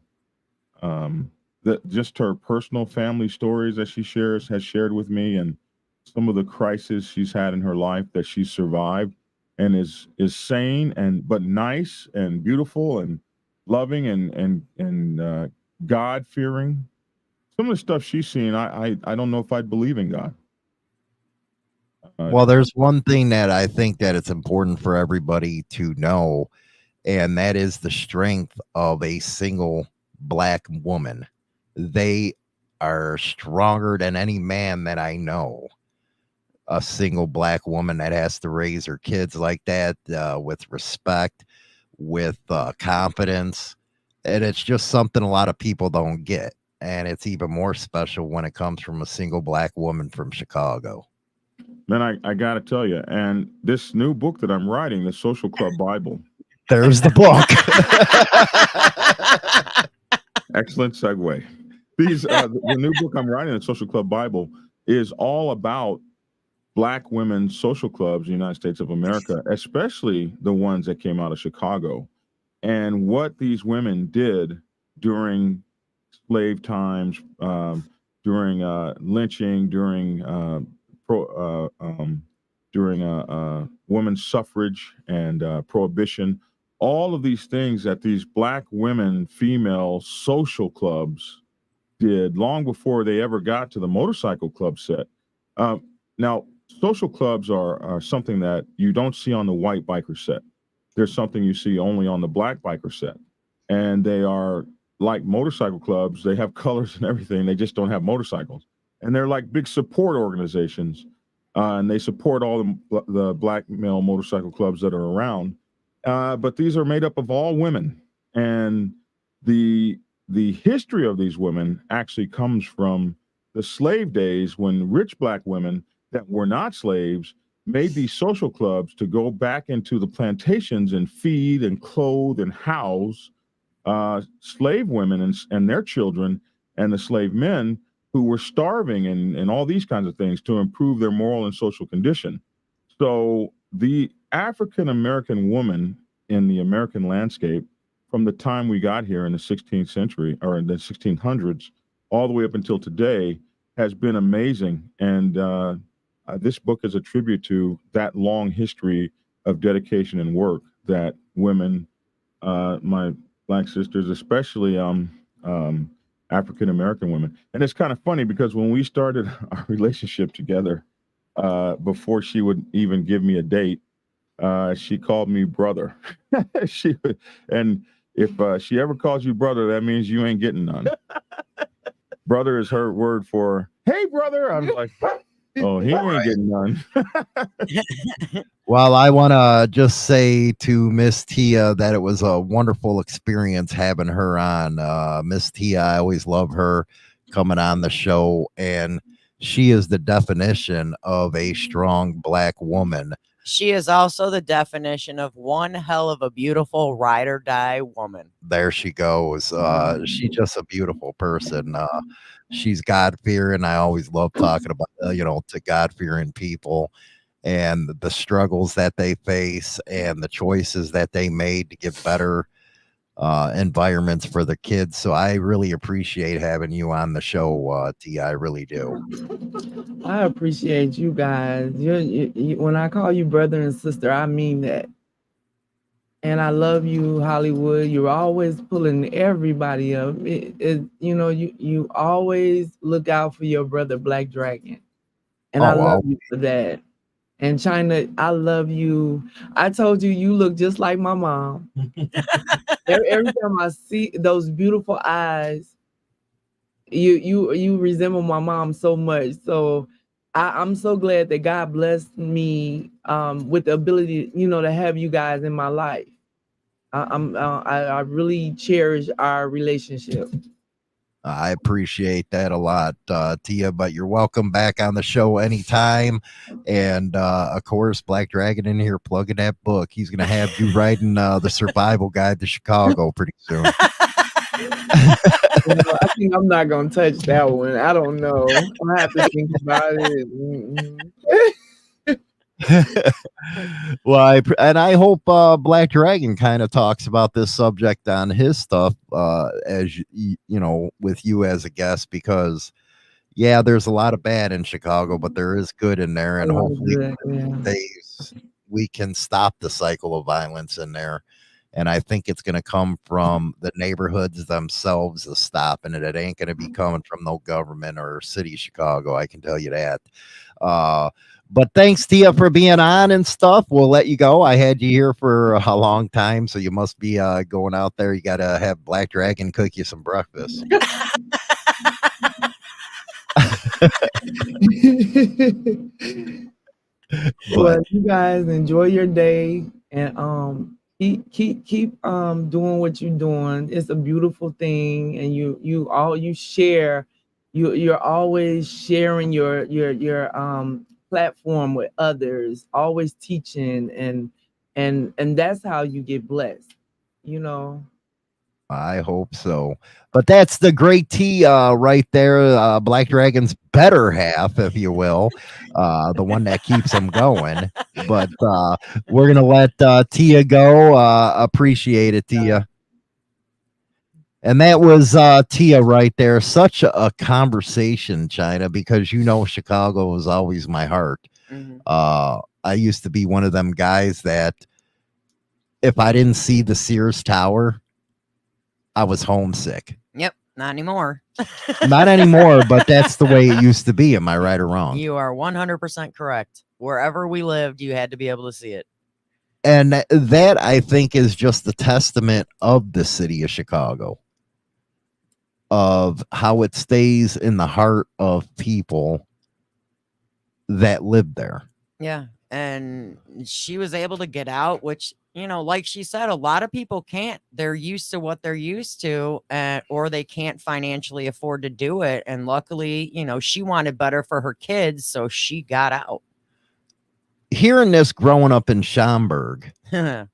just her personal family stories that she has shared with me, and some of the crises she's had in her life that she's survived, and is sane but nice and beautiful and loving and God fearing. Some of the stuff she's seen, I don't know if I'd believe in God. Well, there's one thing that I think that it's important for everybody to know, and that is the strength of a single black woman. They are stronger than any man that I know. A single black woman that has to raise her kids like that, with respect, with confidence. And it's just something a lot of people don't get. And it's even more special when it comes from a single black woman from Chicago. Man, I got to tell you, and this new book that I'm writing, the Social Club Bible. There's the book. Excellent segue. The new book I'm writing, the Social Club Bible, is all about Black women's social clubs in the United States of America, especially the ones that came out of Chicago, and what these women did during slave times, during lynching, during women's suffrage and prohibition. All of these things that these Black women, female social clubs did long before they ever got to the motorcycle club set. Now, social clubs are something that you don't see on the white biker set. There's something you see only on the Black biker set. And they are like motorcycle clubs. They have colors and everything. They just don't have motorcycles. And they're like big support organizations. And they support all the Black male motorcycle clubs that are around. But these are made up of all women. And the history of these women actually comes from the slave days, when rich Black women that were not slaves made these social clubs to go back into the plantations and feed and clothe and house slave women and their children, and the slave men who were starving and all these kinds of things, to improve their moral and social condition. So the African American woman in the American landscape, from the time we got here in the 16th century or in the 1600s all the way up until today, has been amazing. And this book is a tribute to that long history of dedication and work that women, my Black sisters, especially African American women. And it's kind of funny because when we started our relationship together, before she would even give me a date, she called me brother. And if she ever calls you brother, that means you ain't getting none. Brother is her word for, hey, brother. I was like, oh, he ain't getting none. Well, I want to just say to Miss Tia that it was a wonderful experience having her on. Miss Tia, I always love her coming on the show, and she is the definition of a strong Black woman. She is also the definition of one hell of a beautiful ride or die woman. There she goes. She's just a beautiful person. She's God-fearing. I always love talking about, to God-fearing people and the struggles that they face and the choices that they made to get better environments for the kids. So I really appreciate having you on the show, Tia. I really do. I appreciate you guys. When I call you brother and sister, I mean that. And I love you, Hollywood. You're always pulling everybody up. You always look out for your brother, Black Dragon. And I love you for that. And China, I love you. I told you, you look just like my mom. Every time I see those beautiful eyes, you resemble my mom so much. So I'm so glad that God blessed me with the ability, to have you guys in my life. I really cherish our relationship. I appreciate that a lot, Tia, but you're welcome back on the show anytime. And of course, Black Dragon in here plugging that book. He's going to have you writing the Survival Guide to Chicago pretty soon. I think I'm not going to touch that one. I don't know. I have to think about it. Well, I hope Black Dragon kind of talks about this subject on his stuff, as with you as a guest, because there's a lot of bad in Chicago, but there is good in there, and hopefully we can stop the cycle of violence in there. And I think it's going to come from the neighborhoods themselves of stopping it. It ain't going to be coming from no government or city of Chicago. I can tell you that. But thanks, Tia, for being on and stuff. We'll let you go. I had you here for a long time, so you must be going out there. You got to have Black Dragon cook you some breakfast. Well, you guys enjoy your day and keep doing what you're doing. It's a beautiful thing, and you share. You're always sharing your platform with others, always teaching, and that's how you get blessed, I hope so. But that's the great T right there, Black Dragon's better half, if you will, the one that keeps him going. But we're gonna let Tia go. Appreciate it, Tia. And that was Tia right there. Such a conversation, China, because Chicago was always my heart. Mm-hmm. I used to be one of them guys that if I didn't see the Sears Tower, I was homesick. Yep, not anymore. Not anymore, but that's the way it used to be. Am I right or wrong? You are 100% correct. Wherever we lived, you had to be able to see it. And that, I think, is just the testament of the city of Chicago, of how it stays in the heart of people that live there. Yeah. And she was able to get out, which, like she said, a lot of people can't. They're used to what they're used to, or they can't financially afford to do it. And luckily, she wanted better for her kids, so she got out. Hearing this growing up in Schaumburg, and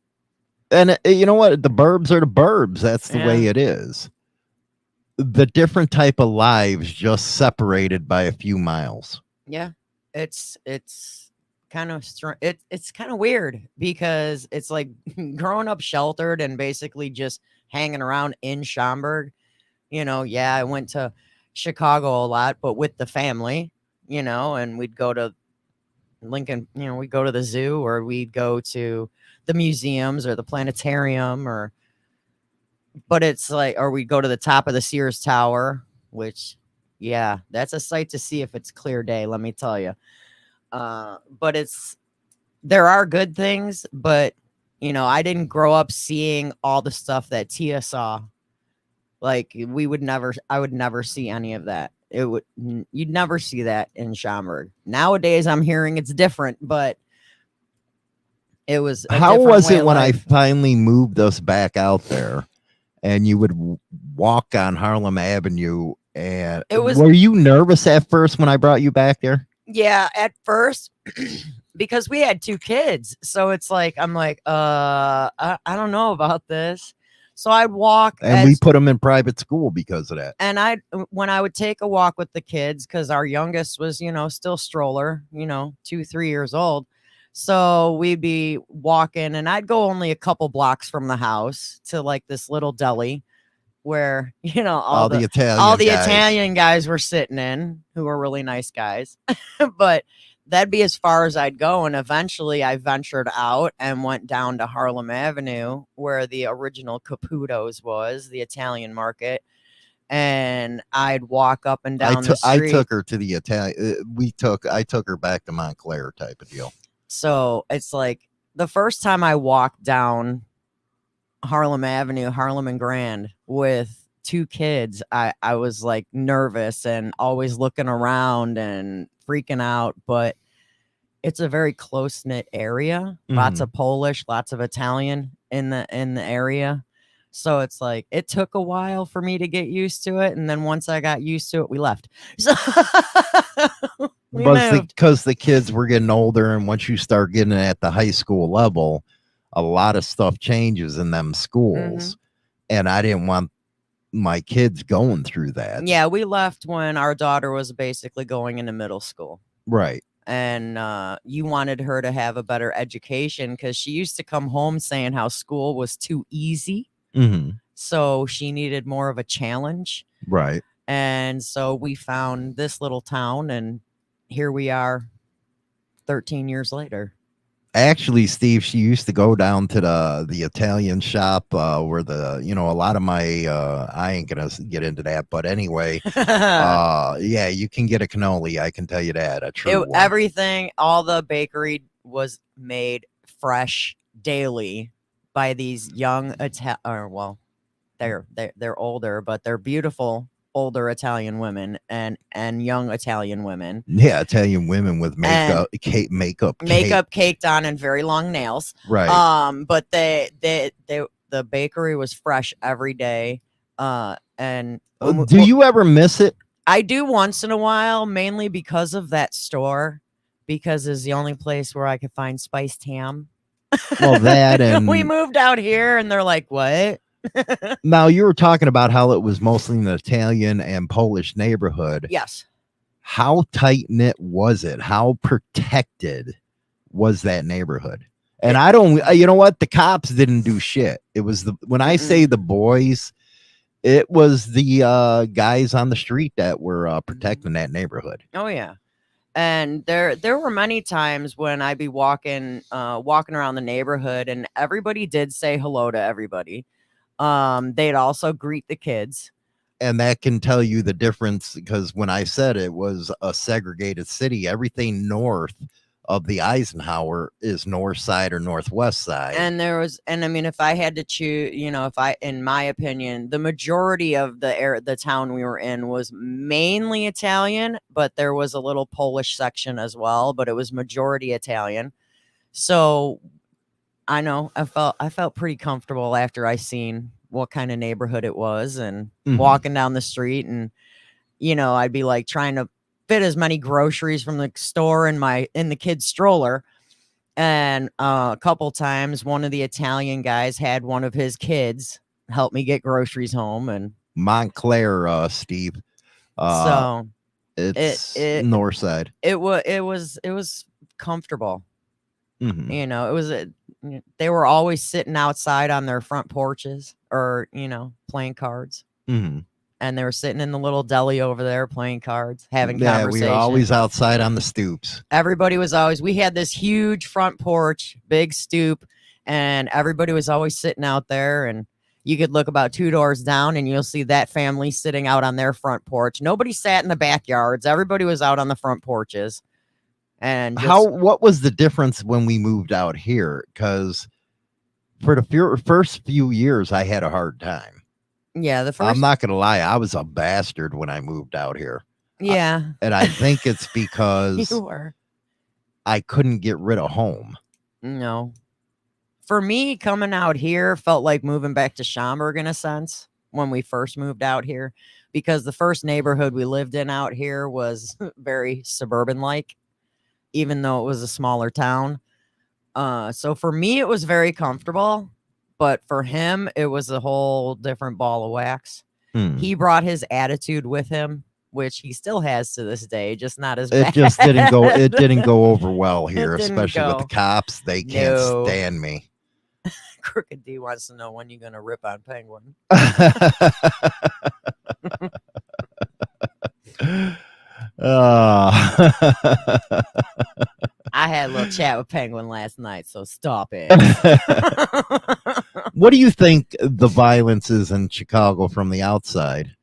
you know what? The burbs are the burbs. That's the way it is. The different type of lives just separated by a few miles. Yeah, it's kind of it's kind of weird, because it's like growing up sheltered and basically just hanging around in Schaumburg. I went to Chicago a lot, but with the family, and we'd go to Lincoln, you know, we go to the zoo or we go to the museums or the planetarium but it's like, or we go to the top of the Sears Tower, which, yeah, that's a sight to see if it's clear day, let me tell you. But there are good things, but you know, I didn't grow up seeing all the stuff that Tia saw. Like I would never see any of that. You'd never see that in Schaumburg. Nowadays, I'm hearing it's different, but it was. How was it when I finally moved us back out there, and you would walk on Harlem Avenue? And were you nervous at first when I brought you back there? Yeah, at first, because we had 2 kids, so it's like I'm like, I don't know about this. So I'd walk, and we put them in private school because of that. And when I would take a walk with the kids, because our youngest was, you know, still stroller, you know, 2-3 years old. So we'd be walking, and I'd go only a couple blocks from the house to like this little deli where, you know, all the Italian guys were sitting in, who were really nice guys. But that'd be as far as I'd go. And eventually I ventured out and went down to Harlem Avenue, where the original Caputo's was, the Italian market. And I'd walk up and down the street. I took her to the Italian. I took her back to Montclair type of deal. So it's like the first time I walked down Harlem Avenue, Harlem and Grand, with 2 kids, I was like nervous and always looking around and freaking out. But it's a very close-knit area. Lots of Polish, lots of Italian in the area. So it's like it took a while for me to get used to it, and then once I got used to it, we left. So because the kids were getting older, and once you start getting at the high school level, a lot of stuff changes in them schools, and I didn't want my kids going through that. Yeah, we left when our daughter was basically going into middle school. Right. And you wanted her to have a better education, because she used to come home saying how school was too easy. So she needed more of a challenge. Right. And so we found this little town, and here we are 13 years later. Actually, Steve, she used to go down to the Italian shop where a lot of my I ain't gonna get into that, but anyway, yeah, you can get a cannoli. I can tell you that. Everything, all the bakery was made fresh daily by these young they're older, but they're beautiful older Italian women and young Italian women. Yeah, Italian women with makeup caked on and very long nails. Right. But the bakery was fresh every day. And do you ever miss it? I do once in a while, mainly because of that store, because it's the only place where I could find spiced ham. Well, that and we moved out here, and they're like, "What?" Now, you were talking about how it was mostly an Italian and Polish neighborhood. Yes. How tight knit was it? How protected was that neighborhood? And I don't, you know what? The cops didn't do shit. It was when I say the boys, it was the guys on the street that were protecting that neighborhood. Oh yeah. And there were many times when I'd be walking around the neighborhood, and everybody did say hello to everybody. They'd also greet the kids. And that can tell you the difference, because when I said it was a segregated city, everything north of the Eisenhower is north side or northwest side. And I mean, if I had to choose, in my opinion, the majority of the town we were in was mainly Italian, but there was a little Polish section as well, but it was majority Italian. So I know I felt pretty comfortable after I seen what kind of neighborhood it was, and walking down the street, and I'd be like trying to fit as many groceries from the store in the kid's stroller. And a couple times, one of the Italian guys had one of his kids help me get groceries home. And Montclair, Steve. So it's north side. It was comfortable. They were always sitting outside on their front porches or, playing cards. and they were sitting in the little deli over there playing cards, having Yeah, we conversation. were always outside on the stoops. Everybody was always, we had this huge front porch, big stoop, and everybody was always sitting out there, and you could look about 2 doors down and you'll see that family sitting out on their front porch. Nobody sat in the backyards. Everybody was out on the front porches. And What was the difference when we moved out here? Because for the first few years, I had a hard time. Yeah, the first. I'm not going to lie. I was a bastard when I moved out here. Yeah. And I think it's because You were. I couldn't get rid of home. No. For me, coming out here felt like moving back to Schaumburg in a sense when we first moved out here, because the first neighborhood we lived in out here was very suburban like, even though it was a smaller town. So for me, it was very comfortable, but for him, it was a whole different ball of wax. He brought his attitude with him, which he still has to this day, just not as bad. It just didn't go. It didn't go over well here, didn't especially with go. the cops. They can't No. stand me. Crooked D wants to know when you're gonna rip on Penguin. I had a little chat with Penguin last night, so stop it. What do you think the violence is in Chicago from the outside?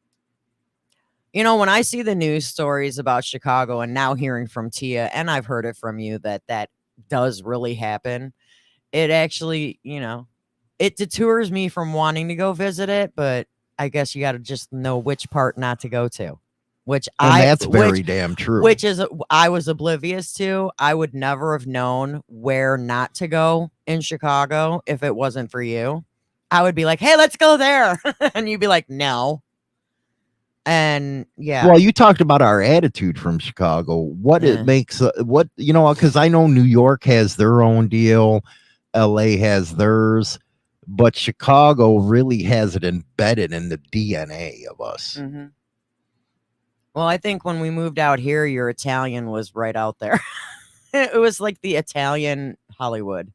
You know, when I see the news stories about Chicago, and now hearing from Tia, and I've heard it from you, that does really happen, it actually, you know, it deters me from wanting to go visit it, but I guess you got to just know which part not to go to, That's very damn true. Which is, I was oblivious to. I would never have known where not to go in Chicago if it wasn't for you. I would be like, hey, let's go there. And you'd be like, no. And yeah. Well, you talked about our attitude from Chicago. What Yeah. it makes, what, you know, because I know New York has their own deal, LA has theirs, but Chicago really has it embedded in the DNA of us. Mm-hmm. Well, I think when we moved out here, your Italian was right out there. It was like the Italian Hollywood.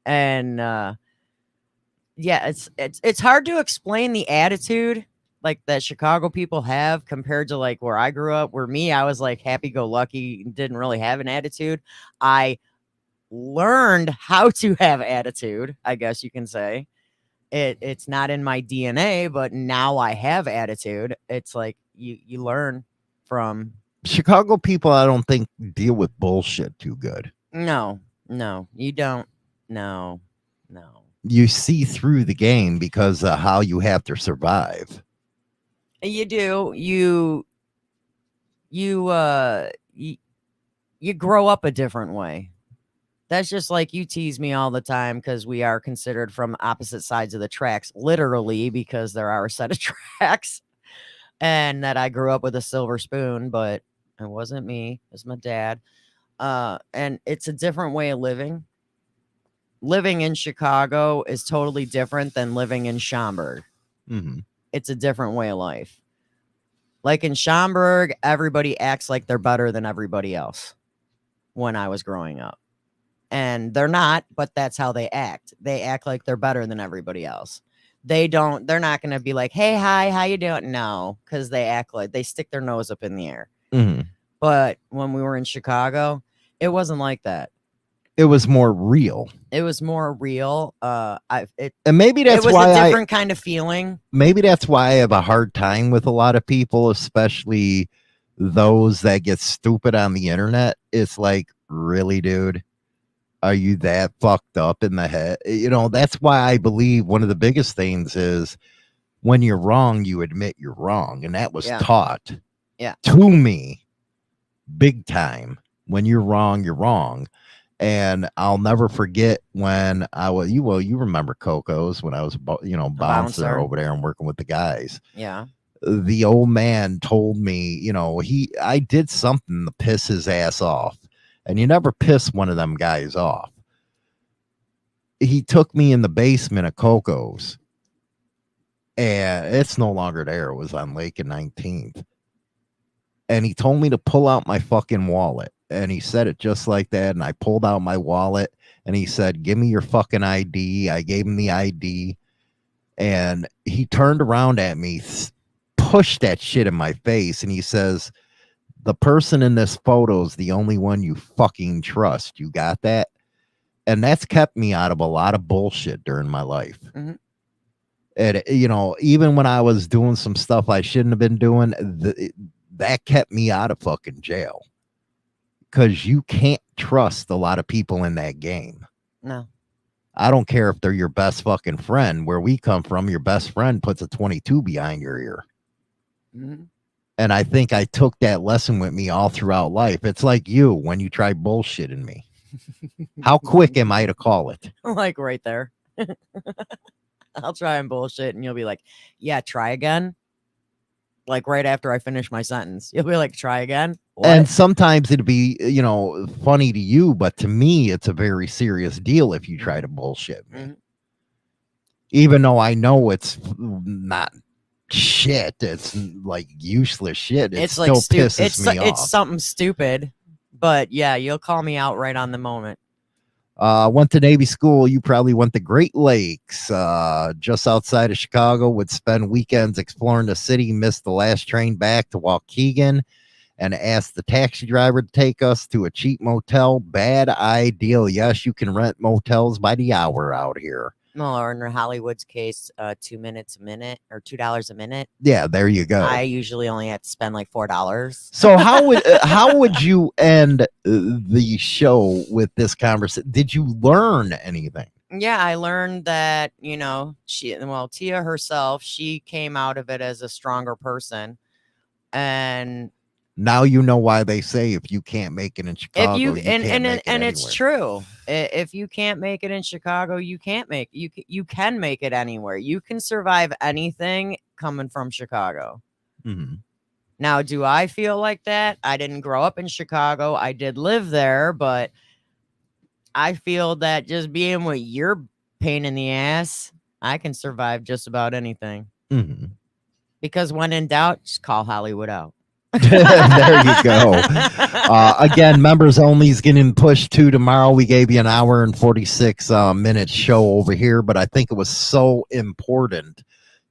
And yeah, it's hard to explain the attitude like that Chicago people have compared to like where I grew up. Where I was like happy-go-lucky, didn't really have an attitude. I learned how to have attitude, I guess you can say. It's not in my DNA, but now I have attitude. It's like you learn from Chicago people, I don't think deal with bullshit too good. no, you don't. No. You see through the game because of how you have to survive. You do. You grow up a different way. That's just like you tease me all the time because we are considered from opposite sides of the tracks, literally, because there are a set of tracks, and that I grew up with a silver spoon, but it wasn't me. It was my dad. And it's a different way of living. Living in Chicago is totally different than living in Schaumburg. Mm-hmm. It's a different way of life. Like in Schaumburg, everybody acts like they're better than everybody else when I was growing up. And they're not, but that's how they act. They act like they're better than everybody else. They're not going to be like, hey, hi, how you doing? No, because they act like they stick their nose up in the air. Mm-hmm. But when we were in Chicago, it wasn't like that. It was more real. It was more real. And maybe that's it was why a different kind of feeling. Maybe that's why I have a hard time with a lot of people, especially those that get stupid on the internet. It's like, really, dude? Are you that fucked up in the head? You know, that's why I believe one of the biggest things is when you're wrong, you admit you're wrong. And that was taught to me big time. When you're wrong, you're wrong. And I'll never forget when I was, you remember Coco's when I was, bouncer over there and working with the guys. Yeah. The old man told me, I did something to piss his ass off. And you never piss one of them guys off. He took me in the basement of Coco's. And it's no longer there. It was on Lake and 19th. And he told me to pull out my fucking wallet. And he said it just like that. And I pulled out my wallet. And he said, give me your fucking ID. I gave him the ID. And he turned around at me, pushed that shit in my face, and he says, the person in this photo is the only one you fucking trust. You got that? And that's kept me out of a lot of bullshit during my life. Mhm. And, you know, even when I was doing some stuff I shouldn't have been doing, that kept me out of fucking jail. Because you can't trust a lot of people in that game. No. I don't care if they're your best fucking friend. Where we come from, your best friend puts a 22 behind your ear. Mhm. And I think I took that lesson with me all throughout life. It's like you when you try bullshitting me. How quick am I to call it? Like right there. I'll try and bullshit, and you'll be like, yeah, try again. Like right after I finish my sentence, you'll be like, try again. What? And sometimes it'd be, you know, funny to you, but to me, it's a very serious deal if you try to bullshit me. Mhm. Even though I know it's not shit, it's like useless shit. It It's still like pisses me off. It's something stupid, but yeah, you'll call me out right on the moment. Went to Navy school. You probably went to Great Lakes, just outside of Chicago. Would spend weekends exploring the city. Missed the last train back to Waukegan, and asked the taxi driver to take us to a cheap motel. Bad idea. Yes, you can rent motels by the hour out here. No, or in Hollywood's case, $2 a minute or $2 a minute. Yeah, there you go. I usually only have to spend like $4. So how would you end the show with this conversation? Did you learn anything? Yeah, I learned that, you know, Tia herself, she came out of it as a stronger person. And Now you know why they say if you can't make it in Chicago, if you can't make it and it's anywhere. true. If you can't make it in Chicago, you can't make you can make it anywhere. You can survive anything coming from Chicago. Mhm. Now, do I feel like that? I didn't grow up in Chicago. I did live there, but I feel that just being with your pain in the ass, I can survive just about anything. Mhm. Because when in doubt, just call Hollywood out. There you go. Again, members only is getting pushed to tomorrow. We gave you an hour and 46 minute show over here, but I think it was so important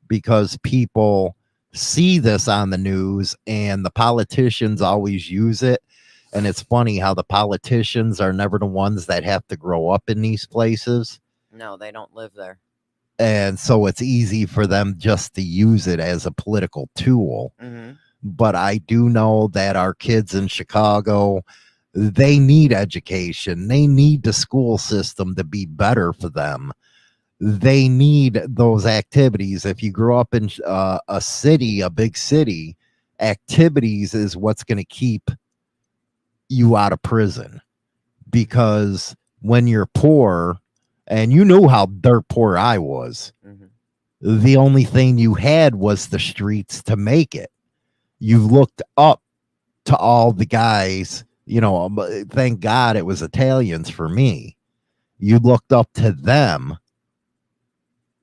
because people see this on the news and the politicians always use it. And it's funny how the politicians are never the ones that have to grow up in these places. No, they don't live there. And so it's easy for them just to use it as a political tool. Mhm. But I do know that our kids in Chicago, they need education. They need the school system to be better for them. They need those activities. If you grow up in a city, a big city, activities is what's going to keep you out of prison. Because when you're poor, and you knew how dirt poor I was, Mhm. the only thing you had was the streets to make it. You looked up to all the guys, you know, thank God it was Italians for me. You looked up to them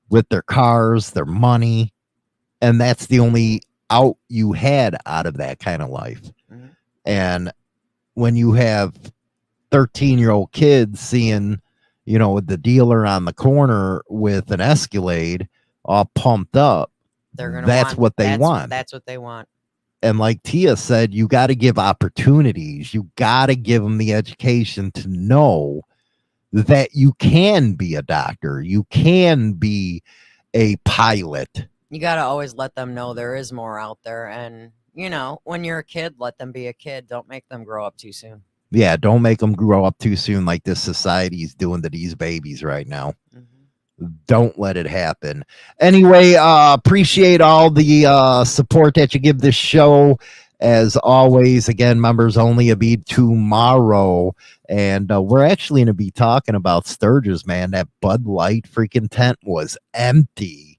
with their cars, their money, and that's the only out you had out of that kind of life. Mhm. And when you have 13-year-old kids seeing, you know, the dealer on the corner with an Escalade all pumped up, that's what they want. That's what they want. And like Tia said, you got to give opportunities. You got to give them the education to know that you can be a doctor. You can be a pilot. You got to always let them know there is more out there. And, you know, when you're a kid, let them be a kid. Don't make them grow up too soon. Yeah, don't make them grow up too soon like this society is doing to these babies right now. Don't let it happen. Anyway, appreciate all the support that you give this show. As always, again, members only will be tomorrow. And we're actually going to be talking about Sturgis, man. That Bud Light freaking tent was empty.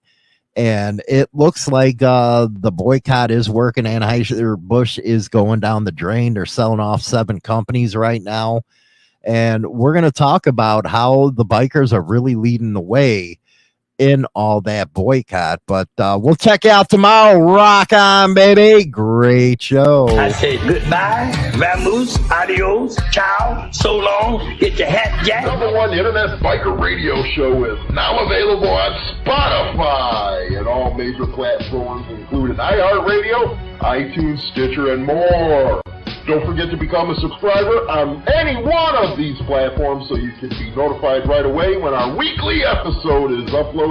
And it looks like the boycott is working. Anheuser-Busch is going down the drain. They're selling off 7 companies right now. And we're going to talk about how the bikers are really leading the way in all that boycott. But we'll check you out tomorrow. Rock on, baby. Great show. I say goodbye, vamoose, adios, ciao, so long, get your hat jack. #1 Internet Biker Radio Show is now available on Spotify and all major platforms, including iHeartRadio, iTunes, Stitcher, and more. Don't forget to become a subscriber on any one of these platforms so you can be notified right away when our weekly episode is uploaded.